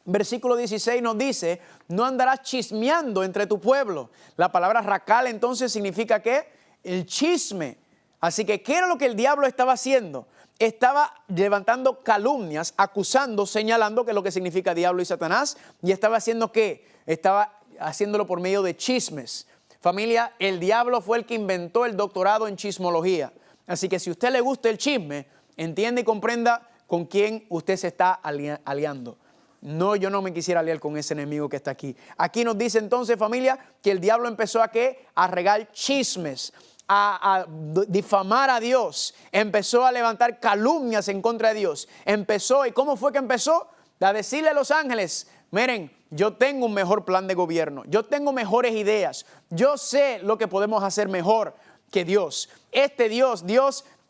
versículo 16 nos dice, no andarás chismeando entre tu pueblo. La palabra racal entonces significa ¿qué? El chisme. Así que, ¿qué era lo que el diablo estaba haciendo? Estaba levantando calumnias, acusando, señalando, que es lo que significa diablo y Satanás. ¿Y estaba haciendo qué? Estaba haciéndolo por medio de chismes. Familia, el diablo fue el que inventó el doctorado en chismología. Así que si a usted le gusta el chisme, entienda y comprenda con quién usted se está aliando. No, yo no me quisiera aliar con ese enemigo que está aquí. Aquí nos dice entonces, familia, que el diablo empezó a ¿qué? A regar chismes, a difamar a Dios. Empezó a levantar calumnias en contra de Dios. Empezó, ¿y cómo fue que empezó? A decirle a los ángeles, miren, yo tengo un mejor plan de gobierno, yo tengo mejores ideas, yo sé lo que podemos hacer mejor que Dios. Este Dios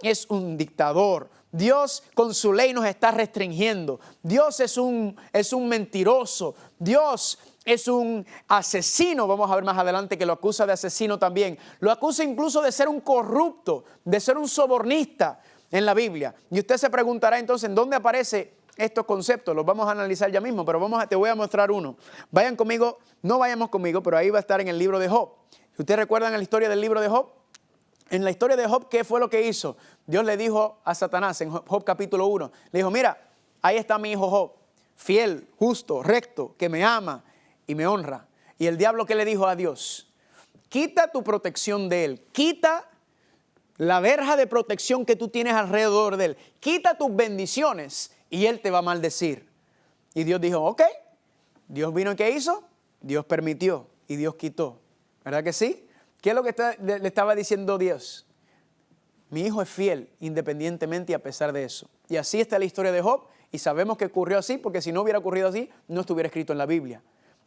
es un dictador. Dios con su ley nos está restringiendo. Dios es un mentiroso. Dios es un asesino. Vamos a ver más adelante que lo acusa de asesino también. Lo acusa incluso de ser un corrupto, de ser un sobornista en la Biblia. Y usted se preguntará entonces, ¿en dónde aparece estos conceptos? Los vamos a analizar ya mismo, pero te voy a mostrar uno. Vayan conmigo, no vayamos conmigo, pero ahí va a estar en el libro de Job. ¿Ustedes recuerdan la historia del libro de Job? En la historia de Job, ¿qué fue lo que hizo? Dios le dijo a Satanás en Job capítulo 1, le dijo, mira, ahí está mi hijo Job, fiel, justo, recto, que me ama y me honra. Y el diablo, ¿qué le dijo a Dios? Quita tu protección de él, quita la verja de protección que tú tienes alrededor de él, quita tus bendiciones y él te va a maldecir. Y Dios dijo, ok, Dios vino y ¿qué hizo? Dios permitió y Dios quitó. ¿Verdad que sí? ¿Qué es lo que le estaba diciendo Dios? Mi hijo es fiel independientemente y a pesar de eso. Y así está la historia de Job y sabemos que ocurrió así porque si no hubiera ocurrido así no estuviera escrito en la Biblia.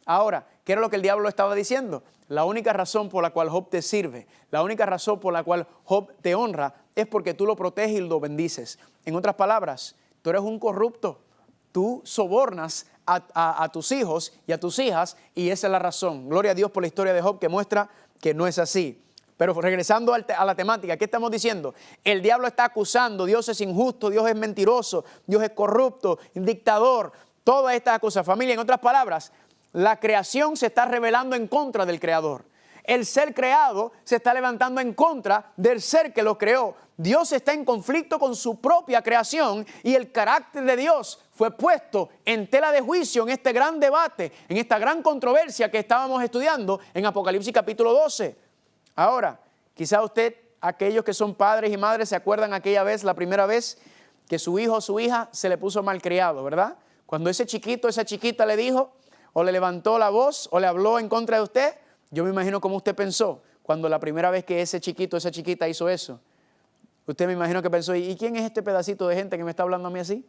Ahora, ¿qué era lo que el diablo estaba diciendo? La única razón por la cual Job te sirve, la única razón por la cual Job te honra es porque tú lo proteges y lo bendices. En otras palabras, tú eres un corrupto, tú sobornas a tus hijos y a tus hijas y esa es la razón. Gloria a Dios por la historia de Job que muestra que no es así. Pero regresando a la temática, ¿qué estamos diciendo? El diablo está acusando, Dios es injusto, Dios es mentiroso, Dios es corrupto, dictador, todas estas cosas. Familia, en otras palabras, la creación se está rebelando en contra del creador. El ser creado se está levantando en contra del ser que lo creó. Dios está en conflicto con su propia creación y el carácter de Dios fue puesto en tela de juicio en este gran debate, en esta gran controversia que estábamos estudiando en Apocalipsis capítulo 12. Ahora, quizá usted, aquellos que son padres y madres, se acuerdan aquella vez, la primera vez que su hijo o su hija se le puso malcriado, ¿verdad? Cuando ese chiquito, esa chiquita le dijo o le levantó la voz o le habló en contra de usted, yo me imagino cómo usted pensó cuando la primera vez que ese chiquito, esa chiquita hizo eso. Usted me imagino que pensó, ¿y quién es este pedacito de gente que me está hablando a mí así?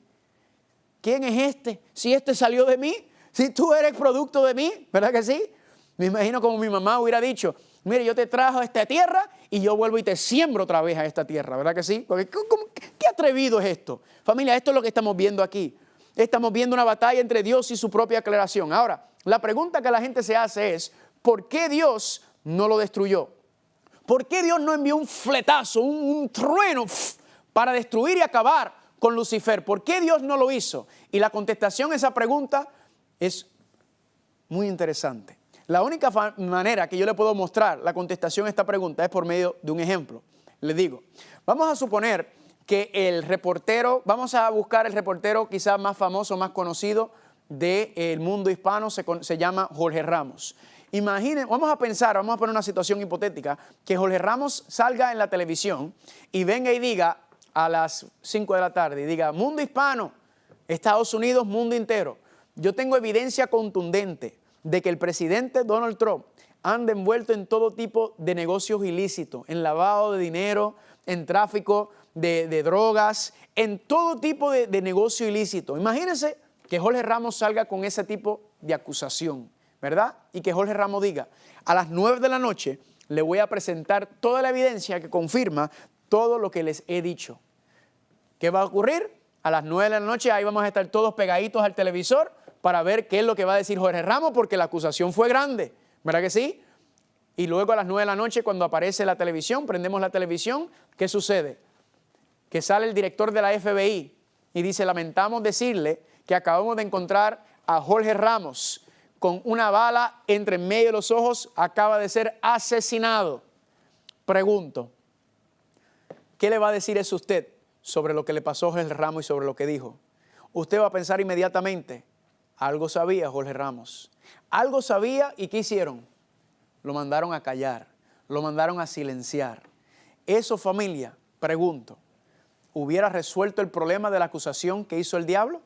¿Quién es este? Si este salió de mí, si tú eres producto de mí, ¿verdad que sí? Me imagino como mi mamá hubiera dicho, mire, yo te trajo a esta tierra y yo vuelvo y te siembro otra vez a esta tierra, ¿verdad que sí? Porque, ¿qué atrevido es esto? Familia, esto es lo que estamos viendo aquí. Estamos viendo una batalla entre Dios y su propia creación. Ahora, la pregunta que la gente se hace es, ¿por qué Dios no lo destruyó? ¿Por qué Dios no envió un fletazo, un trueno para destruir y acabar con Lucifer? ¿Por qué Dios no lo hizo? Y la contestación a esa pregunta es muy interesante. La única manera que yo le puedo mostrar la contestación a esta pregunta es por medio de un ejemplo. Les digo, vamos a suponer que el reportero, vamos a buscar el reportero quizás más famoso, más conocido del mundo hispano, se llama Jorge Ramos. Imaginen, vamos a poner una situación hipotética, que Jorge Ramos salga en la televisión y venga y diga a las 5 de la tarde, y diga, mundo hispano, Estados Unidos, mundo entero, yo tengo evidencia contundente de que el presidente Donald Trump anda envuelto en todo tipo de negocios ilícitos, en lavado de dinero, en tráfico de drogas, en todo tipo de negocio ilícito. Imagínense que Jorge Ramos salga con ese tipo de acusación, ¿verdad? Y que Jorge Ramos diga, a las 9 de la noche le voy a presentar toda la evidencia que confirma todo lo que les he dicho. ¿Qué va a ocurrir? A las 9 de la noche ahí vamos a estar todos pegaditos al televisor para ver qué es lo que va a decir Jorge Ramos porque la acusación fue grande, ¿verdad que sí? Y luego a las 9 de la noche, cuando aparece la televisión, prendemos la televisión, ¿qué sucede? Que sale el director de la FBI y dice, lamentamos decirle que acabamos de encontrar a Jorge Ramos con una bala entre en medio de los ojos, acaba de ser asesinado. Pregunto, ¿qué le va a decir eso usted sobre lo que le pasó a Jorge Ramos y sobre lo que dijo? Usted va a pensar inmediatamente, algo sabía Jorge Ramos. Algo sabía y ¿qué hicieron? Lo mandaron a callar, lo mandaron a silenciar. Eso, familia, pregunto, ¿hubiera resuelto el problema de la acusación que hizo el diablo?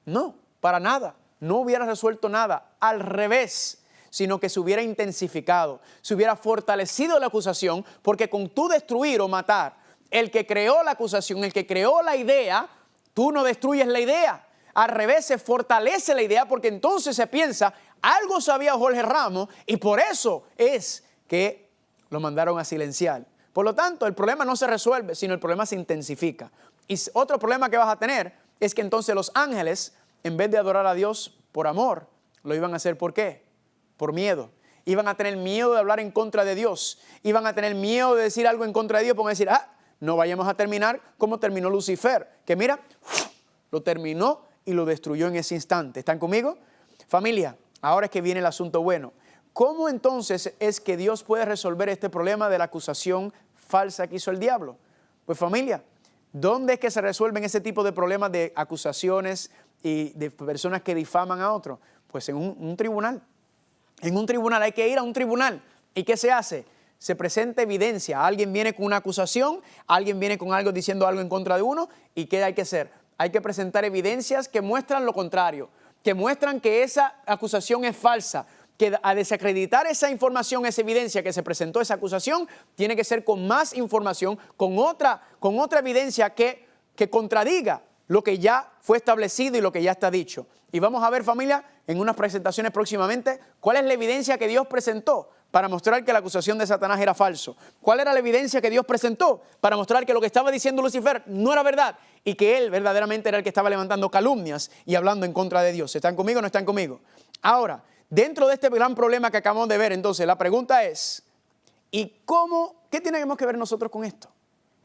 No, para nada. No hubiera resuelto nada. Al revés, sino que se hubiera intensificado, se hubiera fortalecido la acusación, porque con tú destruir o matar, el que creó la acusación, el que creó la idea, tú no destruyes la idea. Al revés, se fortalece la idea porque entonces se piensa, algo sabía Jorge Ramos y por eso es que lo mandaron a silenciar. Por lo tanto, el problema no se resuelve, sino el problema se intensifica. Y otro problema que vas a tener es que entonces los ángeles, en vez de adorar a Dios por amor, lo iban a hacer ¿por qué? Por miedo. Iban a tener miedo de hablar en contra de Dios. Iban a tener miedo de decir algo en contra de Dios, porque decir, no vayamos a terminar como terminó Lucifer, que mira, lo terminó y lo destruyó en ese instante. ¿Están conmigo? Familia, ahora es que viene el asunto bueno. ¿Cómo entonces es que Dios puede resolver este problema de la acusación falsa que hizo el diablo? Pues familia, ¿dónde es que se resuelven ese tipo de problemas de acusaciones y de personas que difaman a otros? Pues en un tribunal. En un tribunal, hay que ir a un tribunal. ¿Y qué se hace? Se presenta evidencia. Alguien viene con una acusación, alguien viene con algo diciendo algo en contra de uno. ¿Y qué hay que hacer? Hay que presentar evidencias que muestran lo contrario, que muestran que esa acusación es falsa, que a desacreditar esa información, esa evidencia que se presentó, esa acusación, tiene que ser con más información, con otra evidencia que contradiga lo que ya fue establecido y lo que ya está dicho. Y vamos a ver, familia, en unas presentaciones próximamente, cuál es la evidencia que Dios presentó para mostrar que la acusación de Satanás era falso. ¿Cuál era la evidencia que Dios presentó para mostrar que lo que estaba diciendo Lucifer no era verdad y que él verdaderamente era el que estaba levantando calumnias y hablando en contra de Dios? ¿Están conmigo o no están conmigo? Ahora, dentro de este gran problema que acabamos de ver, entonces, la pregunta es, ¿y qué tenemos que ver nosotros con esto?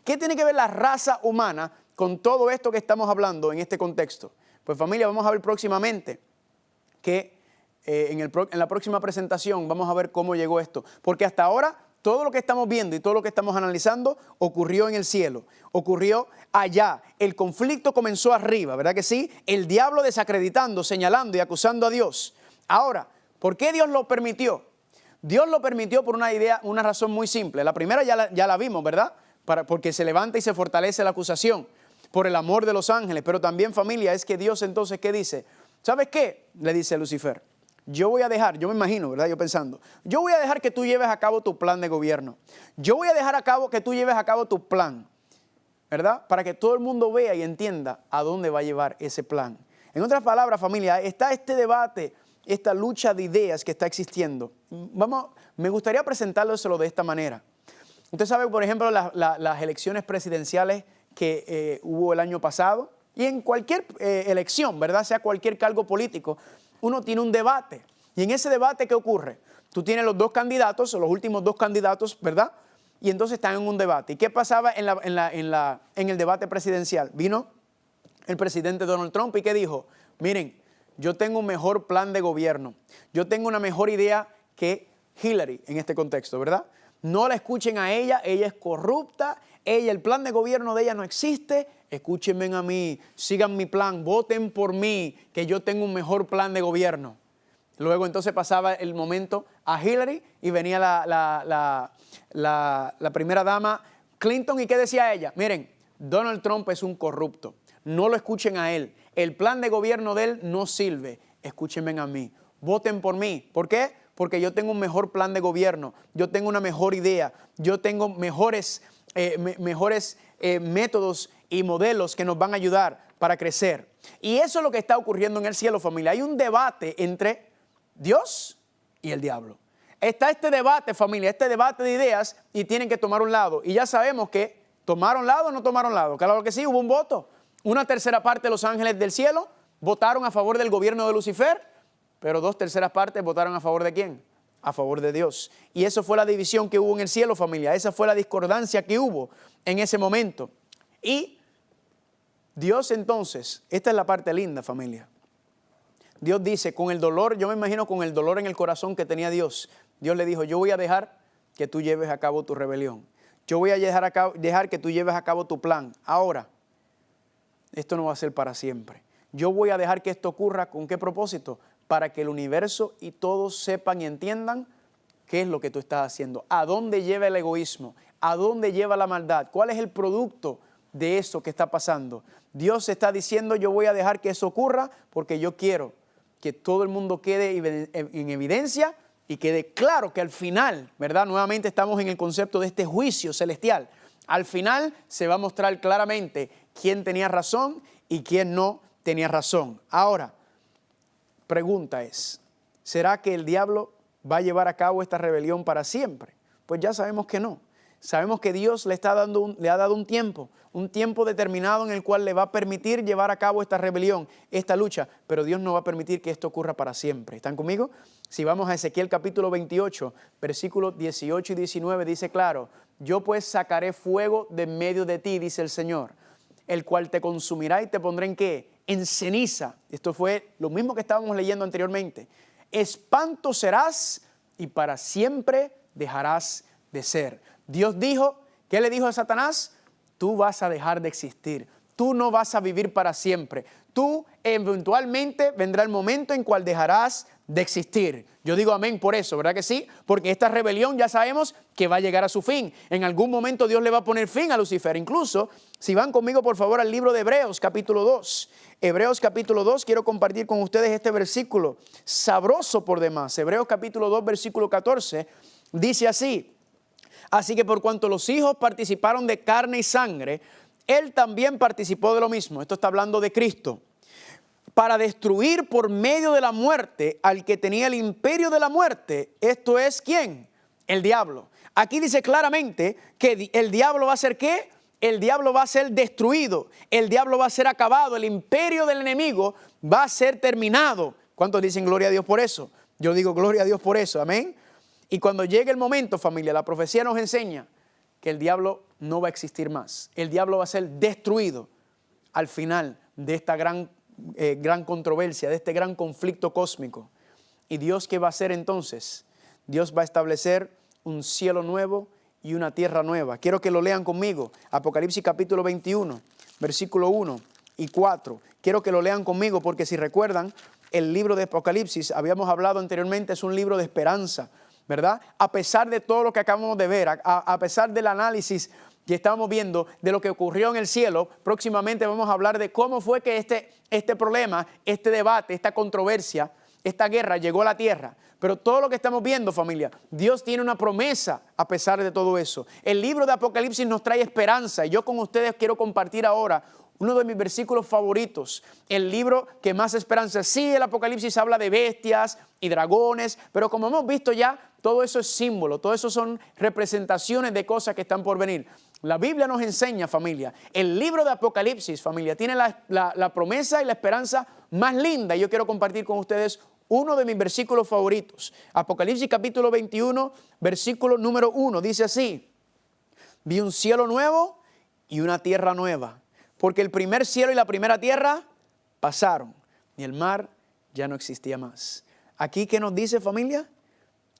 ¿Qué tiene que ver la raza humana con todo esto que estamos hablando en este contexto? Pues familia, vamos a ver próximamente que en la próxima presentación vamos a ver cómo llegó esto. Porque hasta ahora todo lo que estamos viendo y todo lo que estamos analizando ocurrió en el cielo, ocurrió allá. El conflicto comenzó arriba, ¿verdad que sí? El diablo desacreditando, señalando y acusando a Dios. Ahora, ¿por qué Dios lo permitió? Dios lo permitió por una razón muy simple. La primera ya la vimos, ¿verdad? Porque se levanta y se fortalece la acusación por el amor de los ángeles. Pero también, familia, es que Dios entonces, ¿qué dice? ¿Sabes qué? Le dice Lucifer. Yo voy a dejar, yo me imagino, ¿verdad? Yo pensando, yo voy a dejar que tú lleves a cabo tu plan de gobierno. Yo voy a dejar que tú lleves a cabo tu plan, ¿verdad? Para que todo el mundo vea y entienda a dónde va a llevar ese plan. En otras palabras, familia, está este debate, esta lucha de ideas que está existiendo. Me gustaría presentárselo de esta manera. Usted sabe, por ejemplo, las elecciones presidenciales que hubo el año pasado, y en cualquier elección, ¿verdad? Sea cualquier cargo político, uno tiene un debate. Y en ese debate, ¿qué ocurre? Tú tienes los dos candidatos, o los últimos dos candidatos, ¿verdad? Y entonces están en un debate. ¿Y qué pasaba en el debate presidencial? Vino el presidente Donald Trump y ¿qué dijo? Miren, yo tengo un mejor plan de gobierno. Yo tengo una mejor idea que Hillary en este contexto, ¿verdad? No la escuchen a ella es corrupta, el plan de gobierno de ella no existe. Escúchenme a mí, sigan mi plan, voten por mí, que yo tengo un mejor plan de gobierno. Luego entonces pasaba el momento a Hillary y venía la primera dama Clinton y ¿qué decía ella? Miren, Donald Trump es un corrupto, no lo escuchen a él, el plan de gobierno de él no sirve, escúchenme a mí, voten por mí. ¿Por qué? Porque yo tengo un mejor plan de gobierno, yo tengo una mejor idea, yo tengo mejores métodos y modelos que nos van a ayudar para crecer. Y eso es lo que está ocurriendo en el cielo, familia. Hay un debate entre Dios y el diablo. Está este debate, familia, este debate de ideas y tienen que tomar un lado. Y ya sabemos que tomaron lado o no tomaron lado. Claro que sí, hubo un voto. Una tercera parte de los ángeles del cielo votaron a favor del gobierno de Lucifer, pero 2/3 partes votaron a favor ¿de quién? a favor de Dios. Y eso fue la división que hubo en el cielo, familia. Esa fue la discordancia que hubo en ese momento. Y Dios entonces, esta es la parte linda, familia. Dios dice, con el dolor, yo me imagino con el dolor en el corazón que tenía Dios, Dios le dijo, yo voy a dejar que tú lleves a cabo tu rebelión. Yo voy a dejar que tú lleves a cabo tu plan. Ahora, esto no va a ser para siempre. Yo voy a dejar que esto ocurra, ¿con qué propósito? Para que el universo y todos sepan y entiendan qué es lo que tú estás haciendo. ¿A dónde lleva el egoísmo? ¿A dónde lleva la maldad? ¿Cuál es el producto de eso que está pasando? Dios está diciendo, yo voy a dejar que eso ocurra porque yo quiero que todo el mundo quede en evidencia y quede claro que al final, ¿verdad? Nuevamente estamos en el concepto de este juicio celestial. Al final se va a mostrar claramente quién tenía razón y quién no tenía razón. Ahora, pregunta es, ¿será que el diablo va a llevar a cabo esta rebelión para siempre? Pues ya sabemos que no. Sabemos que Dios le ha dado un tiempo determinado en el cual le va a permitir llevar a cabo esta rebelión, esta lucha, pero Dios no va a permitir que esto ocurra para siempre. ¿Están conmigo? Si vamos a Ezequiel capítulo 28, versículos 18 y 19, dice claro, yo pues sacaré fuego de en medio de ti, dice el Señor, el cual te consumirá y te pondré ¿en qué? En ceniza. Esto fue lo mismo que estábamos leyendo anteriormente. Espanto serás y para siempre dejarás de ser. Dios dijo, ¿qué le dijo a Satanás? Tú vas a dejar de existir. Tú no vas a vivir para siempre. Tú eventualmente vendrá el momento en cual dejarás de existir. Yo digo amén por eso, ¿verdad que sí? Porque esta rebelión ya sabemos que va a llegar a su fin. En algún momento Dios le va a poner fin a Lucifer. Incluso, si van conmigo por favor al libro de Hebreos capítulo 2. Hebreos capítulo 2, quiero compartir con ustedes este versículo sabroso por demás. Hebreos capítulo 2, versículo 14, dice así. Así que por cuanto los hijos participaron de carne y sangre, Él también participó de lo mismo. Esto está hablando de Cristo. Para destruir por medio de la muerte al que tenía el imperio de la muerte. Esto es, ¿quién? El diablo. Aquí dice claramente que el diablo va a ser ¿qué? El diablo va a ser destruido. El diablo va a ser acabado. El imperio del enemigo va a ser terminado. ¿Cuántos dicen gloria a Dios por eso? Yo digo gloria a Dios por eso. Amén. Y cuando llegue el momento, familia, la profecía nos enseña que el diablo no va a existir más. El diablo va a ser destruido al final de esta gran controversia, de este gran conflicto cósmico. ¿Y Dios qué va a hacer entonces? Dios va a establecer un cielo nuevo y una tierra nueva. Quiero que lo lean conmigo. Apocalipsis capítulo 21, versículo 1 y 4. Quiero que lo lean conmigo porque si recuerdan, el libro de Apocalipsis, habíamos hablado anteriormente, es un libro de esperanza, ¿verdad? A pesar de todo lo que acabamos de ver, a pesar del análisis que estamos viendo de lo que ocurrió en el cielo, próximamente vamos a hablar de cómo fue que este problema, este debate, esta controversia, esta guerra llegó a la tierra. Pero todo lo que estamos viendo, familia, Dios tiene una promesa a pesar de todo eso. El libro de Apocalipsis nos trae esperanza y yo con ustedes quiero compartir ahora uno de mis versículos favoritos, el libro que más esperanza. Sí, el Apocalipsis habla de bestias y dragones, pero como hemos visto ya, todo eso es símbolo, todo eso son representaciones de cosas que están por venir. La Biblia nos enseña, familia, el libro de Apocalipsis, familia, tiene la promesa y la esperanza más linda. Y yo quiero compartir con ustedes uno de mis versículos favoritos. Apocalipsis capítulo 21, versículo número 1, dice así: vi un cielo nuevo y una tierra nueva, porque el primer cielo y la primera tierra pasaron y el mar ya no existía más. Aquí, ¿qué nos dice, familia?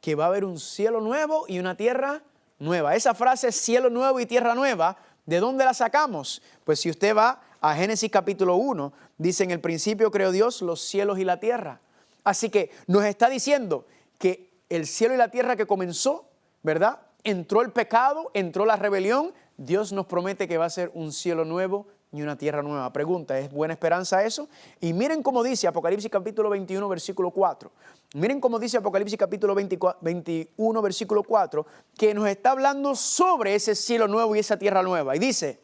Que va a haber un cielo nuevo y una tierra nueva. Esa frase, cielo nuevo y tierra nueva, ¿de dónde la sacamos? Pues si usted va a Génesis capítulo 1, dice: en el principio creó Dios los cielos y la tierra. Así que nos está diciendo que el cielo y la tierra que comenzó, ¿verdad? Entró el pecado, entró la rebelión. Dios nos promete que va a ser un cielo nuevo y una tierra nueva. Pregunta, ¿es buena esperanza eso? Y miren cómo dice Apocalipsis capítulo 21, versículo 4. Miren cómo dice Apocalipsis capítulo 21, versículo 4, que nos está hablando sobre ese cielo nuevo y esa tierra nueva. Y dice: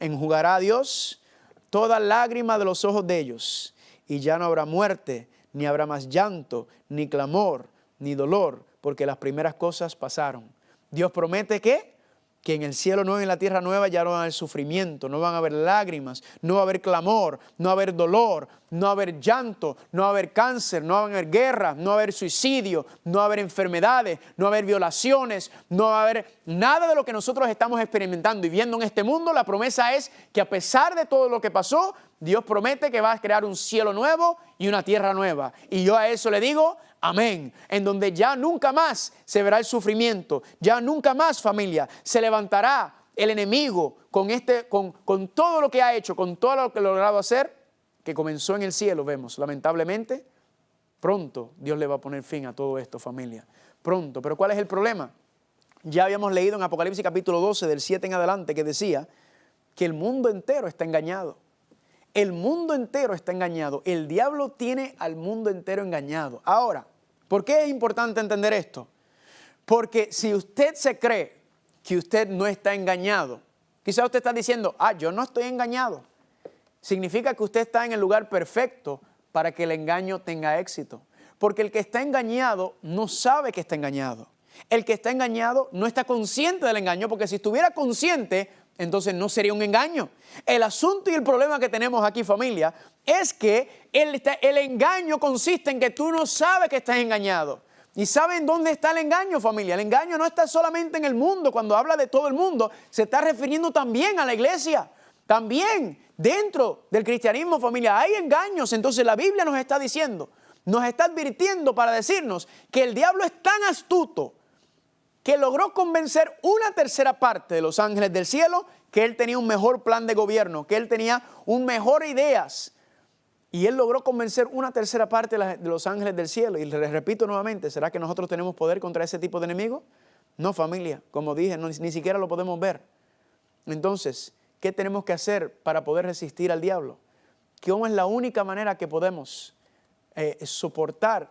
enjugará a Dios toda lágrima de los ojos de ellos, y ya no habrá muerte, ni habrá más llanto, ni clamor, ni dolor, porque las primeras cosas pasaron. Dios promete que que en el cielo nuevo y en la tierra nueva ya no va a haber sufrimiento, no van a haber lágrimas, no va a haber clamor, no va a haber dolor, no va a haber llanto, no va a haber cáncer, no va a haber guerra, no va a haber suicidio, no va a haber enfermedades, no va a haber violaciones, no va a haber nada de lo que nosotros estamos experimentando y viendo en este mundo. La promesa es que a pesar de todo lo que pasó, Dios promete que va a crear un cielo nuevo y una tierra nueva. Y yo a eso le digo, amén. En donde ya nunca más se verá el sufrimiento, ya nunca más, familia, se levantará el enemigo con todo lo que ha hecho, con todo lo que ha logrado hacer, que comenzó en el cielo, vemos. Lamentablemente, pronto Dios le va a poner fin a todo esto, familia. Pronto. Pero ¿cuál es el problema? Ya habíamos leído en Apocalipsis capítulo 12, del 7 en adelante, que decía que el mundo entero está engañado. El mundo entero está engañado. El diablo tiene al mundo entero engañado. Ahora, ¿por qué es importante entender esto? Porque si usted se cree que usted no está engañado, quizás usted está diciendo, yo no estoy engañado. Significa que usted está en el lugar perfecto para que el engaño tenga éxito. Porque el que está engañado no sabe que está engañado. El que está engañado no está consciente del engaño, porque si estuviera consciente, entonces no sería un engaño. El asunto y el problema que tenemos aquí, familia, es que el engaño consiste en que tú no sabes que estás engañado. ¿Y saben dónde está el engaño, familia? El engaño no está solamente en el mundo. Cuando habla de todo el mundo, se está refiriendo también a la iglesia. También dentro del cristianismo, familia, hay engaños. Entonces la Biblia nos está diciendo, nos está advirtiendo para decirnos que el diablo es tan astuto que logró convencer una tercera parte de los ángeles del cielo que él tenía un mejor plan de gobierno, que él tenía un mejor ideas. Y él logró convencer una tercera parte de los ángeles del cielo. Y les repito nuevamente, ¿será que nosotros tenemos poder contra ese tipo de enemigo? No, familia, como dije, ni siquiera lo podemos ver. Entonces, ¿qué tenemos que hacer para poder resistir al diablo? ¿Cómo es la única manera que podemos soportar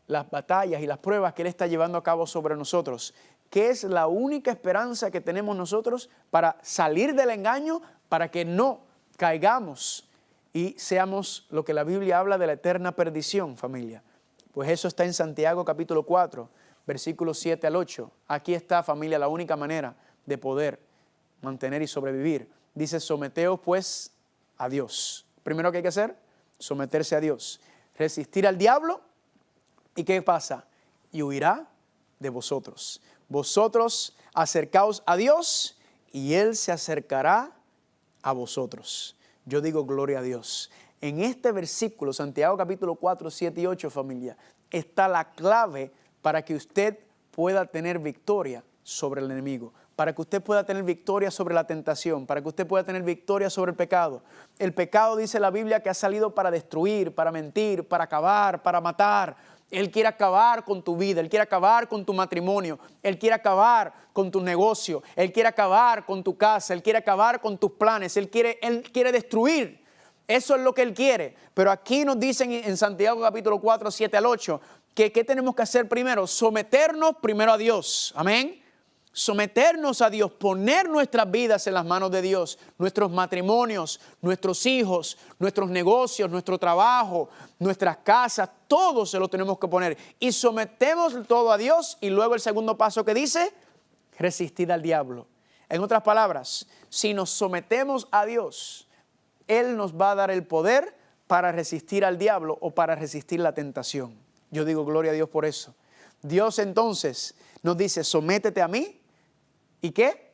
las batallas y las pruebas que él está llevando a cabo sobre nosotros? ¿Qué es la única esperanza que tenemos nosotros para salir del engaño, para que no caigamos y seamos lo que la Biblia habla de la eterna perdición, familia? Pues eso está en Santiago capítulo 4, versículos 7 al 8. Aquí está, familia, la única manera de poder mantener y sobrevivir. Dice, someteos pues a Dios. Primero que hay que hacer, someterse a Dios. Resistir al diablo. ¿Y qué pasa? Y huirá de vosotros. Vosotros acercaos a Dios y Él se acercará a vosotros. Yo digo gloria a Dios. En este versículo, Santiago capítulo 4, 7 y 8, familia, está la clave para que usted pueda tener victoria sobre el enemigo, para que usted pueda tener victoria sobre la tentación, para que usted pueda tener victoria sobre el pecado. El pecado, dice la Biblia, que ha salido para destruir, para mentir, para acabar, para matar. Él quiere acabar con tu vida, Él quiere acabar con tu matrimonio, Él quiere acabar con tu negocio, Él quiere acabar con tu casa, Él quiere acabar con tus planes, Él quiere destruir. Eso es lo que Él quiere. Pero aquí nos dicen en Santiago capítulo 4, 7 al 8, que ¿qué tenemos que hacer primero? Someternos primero a Dios. Amén. Someternos a Dios, poner nuestras vidas en las manos de Dios, nuestros matrimonios, nuestros hijos, nuestros negocios, nuestro trabajo, nuestras casas, todo se lo tenemos que poner. Y sometemos todo a Dios. Y luego el segundo paso que dice, resistir al diablo. En otras palabras, si nos sometemos a Dios, Él nos va a dar el poder para resistir al diablo o para resistir la tentación. Yo digo gloria a Dios por eso. Dios entonces nos dice, sométete a mí. ¿Y qué?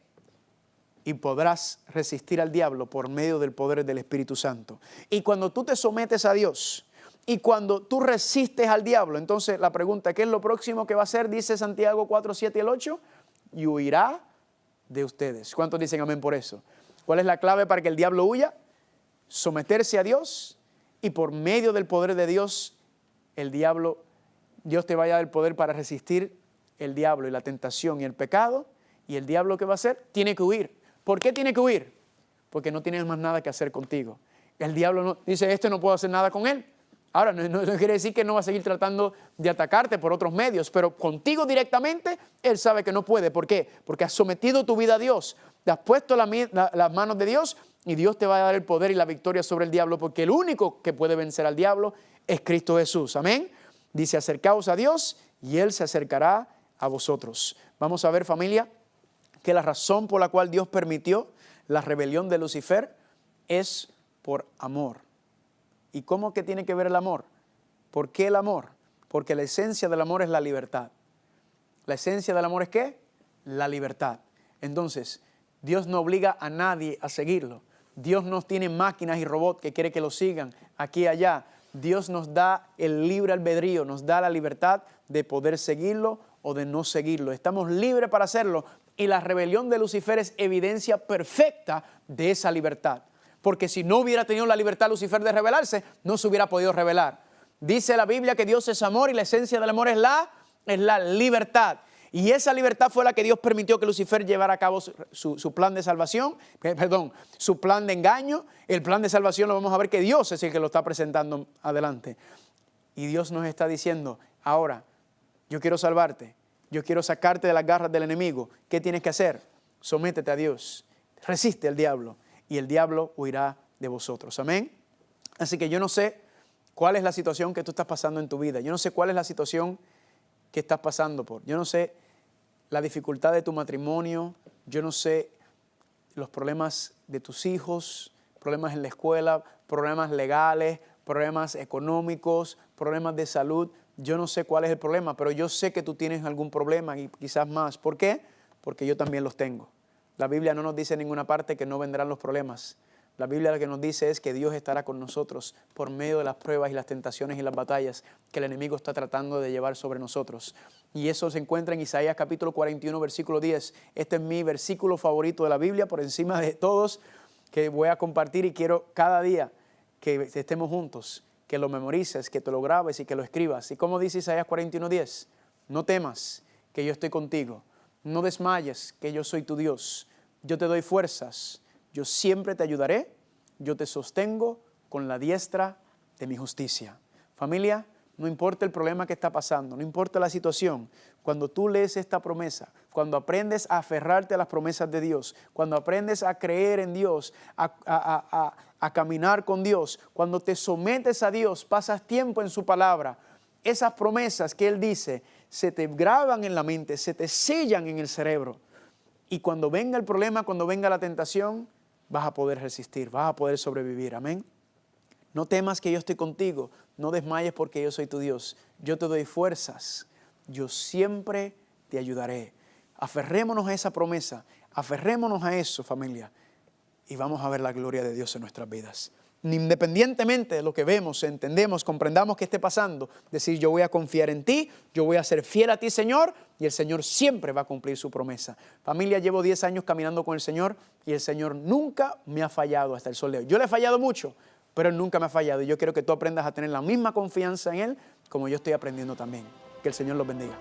Y podrás resistir al diablo por medio del poder del Espíritu Santo. Y cuando tú te sometes a Dios y cuando tú resistes al diablo, entonces la pregunta, ¿qué es lo próximo que va a hacer? Dice Santiago 4, 7 y el 8, y huirá de ustedes. ¿Cuántos dicen amén por eso? ¿Cuál es la clave para que el diablo huya? Someterse a Dios, y por medio del poder de Dios, Dios te va a dar el poder para resistir el diablo y la tentación y el pecado. ¿Y el diablo qué va a hacer? Tiene que huir. ¿Por qué tiene que huir? Porque no tienes más nada que hacer contigo. El diablo no, dice, no puedo hacer nada con él. Ahora, no quiere decir que no va a seguir tratando de atacarte por otros medios, pero contigo directamente, él sabe que no puede. ¿Por qué? Porque has sometido tu vida a Dios. Te has puesto las manos de Dios y Dios te va a dar el poder y la victoria sobre el diablo, porque el único que puede vencer al diablo es Cristo Jesús. Amén. Dice, acercaos a Dios y Él se acercará a vosotros. Vamos a ver, familia, que la razón por la cual Dios permitió la rebelión de Lucifer es por amor. ¿Y cómo que tiene que ver el amor? ¿Por qué el amor? Porque la esencia del amor es la libertad. ¿La esencia del amor es qué? La libertad. Entonces, Dios no obliga a nadie a seguirlo. Dios no tiene máquinas y robots que quiere que lo sigan aquí y allá. Dios nos da el libre albedrío, nos da la libertad de poder seguirlo o de no seguirlo. Estamos libres para hacerlo y la rebelión de Lucifer es evidencia perfecta de esa libertad. Porque si no hubiera tenido la libertad Lucifer de rebelarse, no se hubiera podido rebelar. Dice la Biblia que Dios es amor y la esencia del amor es la libertad. Y esa libertad fue la que Dios permitió que Lucifer llevara a cabo su plan de salvación, su plan de engaño. El plan de salvación lo vamos a ver que Dios es el que lo está presentando adelante. Y Dios nos está diciendo, ahora, yo quiero salvarte, yo quiero sacarte de las garras del enemigo. ¿Qué tienes que hacer? Sométete a Dios, resiste al diablo y el diablo huirá de vosotros. Amén. Así que yo no sé cuál es la situación que tú estás pasando en tu vida. Yo no sé cuál es la situación que estás pasando por. Yo no sé la dificultad de tu matrimonio, yo no sé los problemas de tus hijos, problemas en la escuela, problemas legales, problemas económicos, problemas de salud. Yo no sé cuál es el problema, pero yo sé que tú tienes algún problema y quizás más. ¿Por qué? Porque yo también los tengo. La Biblia no nos dice en ninguna parte que no vendrán los problemas. La Biblia lo que nos dice es que Dios estará con nosotros por medio de las pruebas y las tentaciones y las batallas que el enemigo está tratando de llevar sobre nosotros. Y eso se encuentra en Isaías capítulo 41, versículo 10. Este es mi versículo favorito de la Biblia, por encima de todos, que voy a compartir y quiero cada día que estemos juntos, que lo memorices, que te lo grabes y que lo escribas. ¿Y cómo dice Isaías 41, 10? No temas, que yo estoy contigo. No desmayes, que yo soy tu Dios. Yo te doy fuerzas. Yo siempre te ayudaré, yo te sostengo con la diestra de mi justicia. Familia, no importa el problema que está pasando, no importa la situación, cuando tú lees esta promesa, cuando aprendes a aferrarte a las promesas de Dios, cuando aprendes a creer en Dios, a caminar con Dios, cuando te sometes a Dios, pasas tiempo en su palabra, esas promesas que Él dice se te graban en la mente, se te sellan en el cerebro. Y cuando venga el problema, cuando venga la tentación, vas a poder resistir, vas a poder sobrevivir. Amén. No temas que yo estoy contigo, no desmayes porque yo soy tu Dios. Yo te doy fuerzas, yo siempre te ayudaré. Aferrémonos a esa promesa, aferrémonos a eso, familia, y vamos a ver la gloria de Dios en nuestras vidas. Independientemente de lo que vemos, entendemos, comprendamos que esté pasando, decir yo voy a confiar en ti, yo voy a ser fiel a ti, Señor, y el Señor siempre va a cumplir su promesa. Familia, llevo 10 años caminando con el Señor y el Señor nunca me ha fallado hasta el sol de hoy. Yo le he fallado mucho, pero Él nunca me ha fallado y yo quiero que tú aprendas a tener la misma confianza en Él como yo estoy aprendiendo también. Que el Señor los bendiga.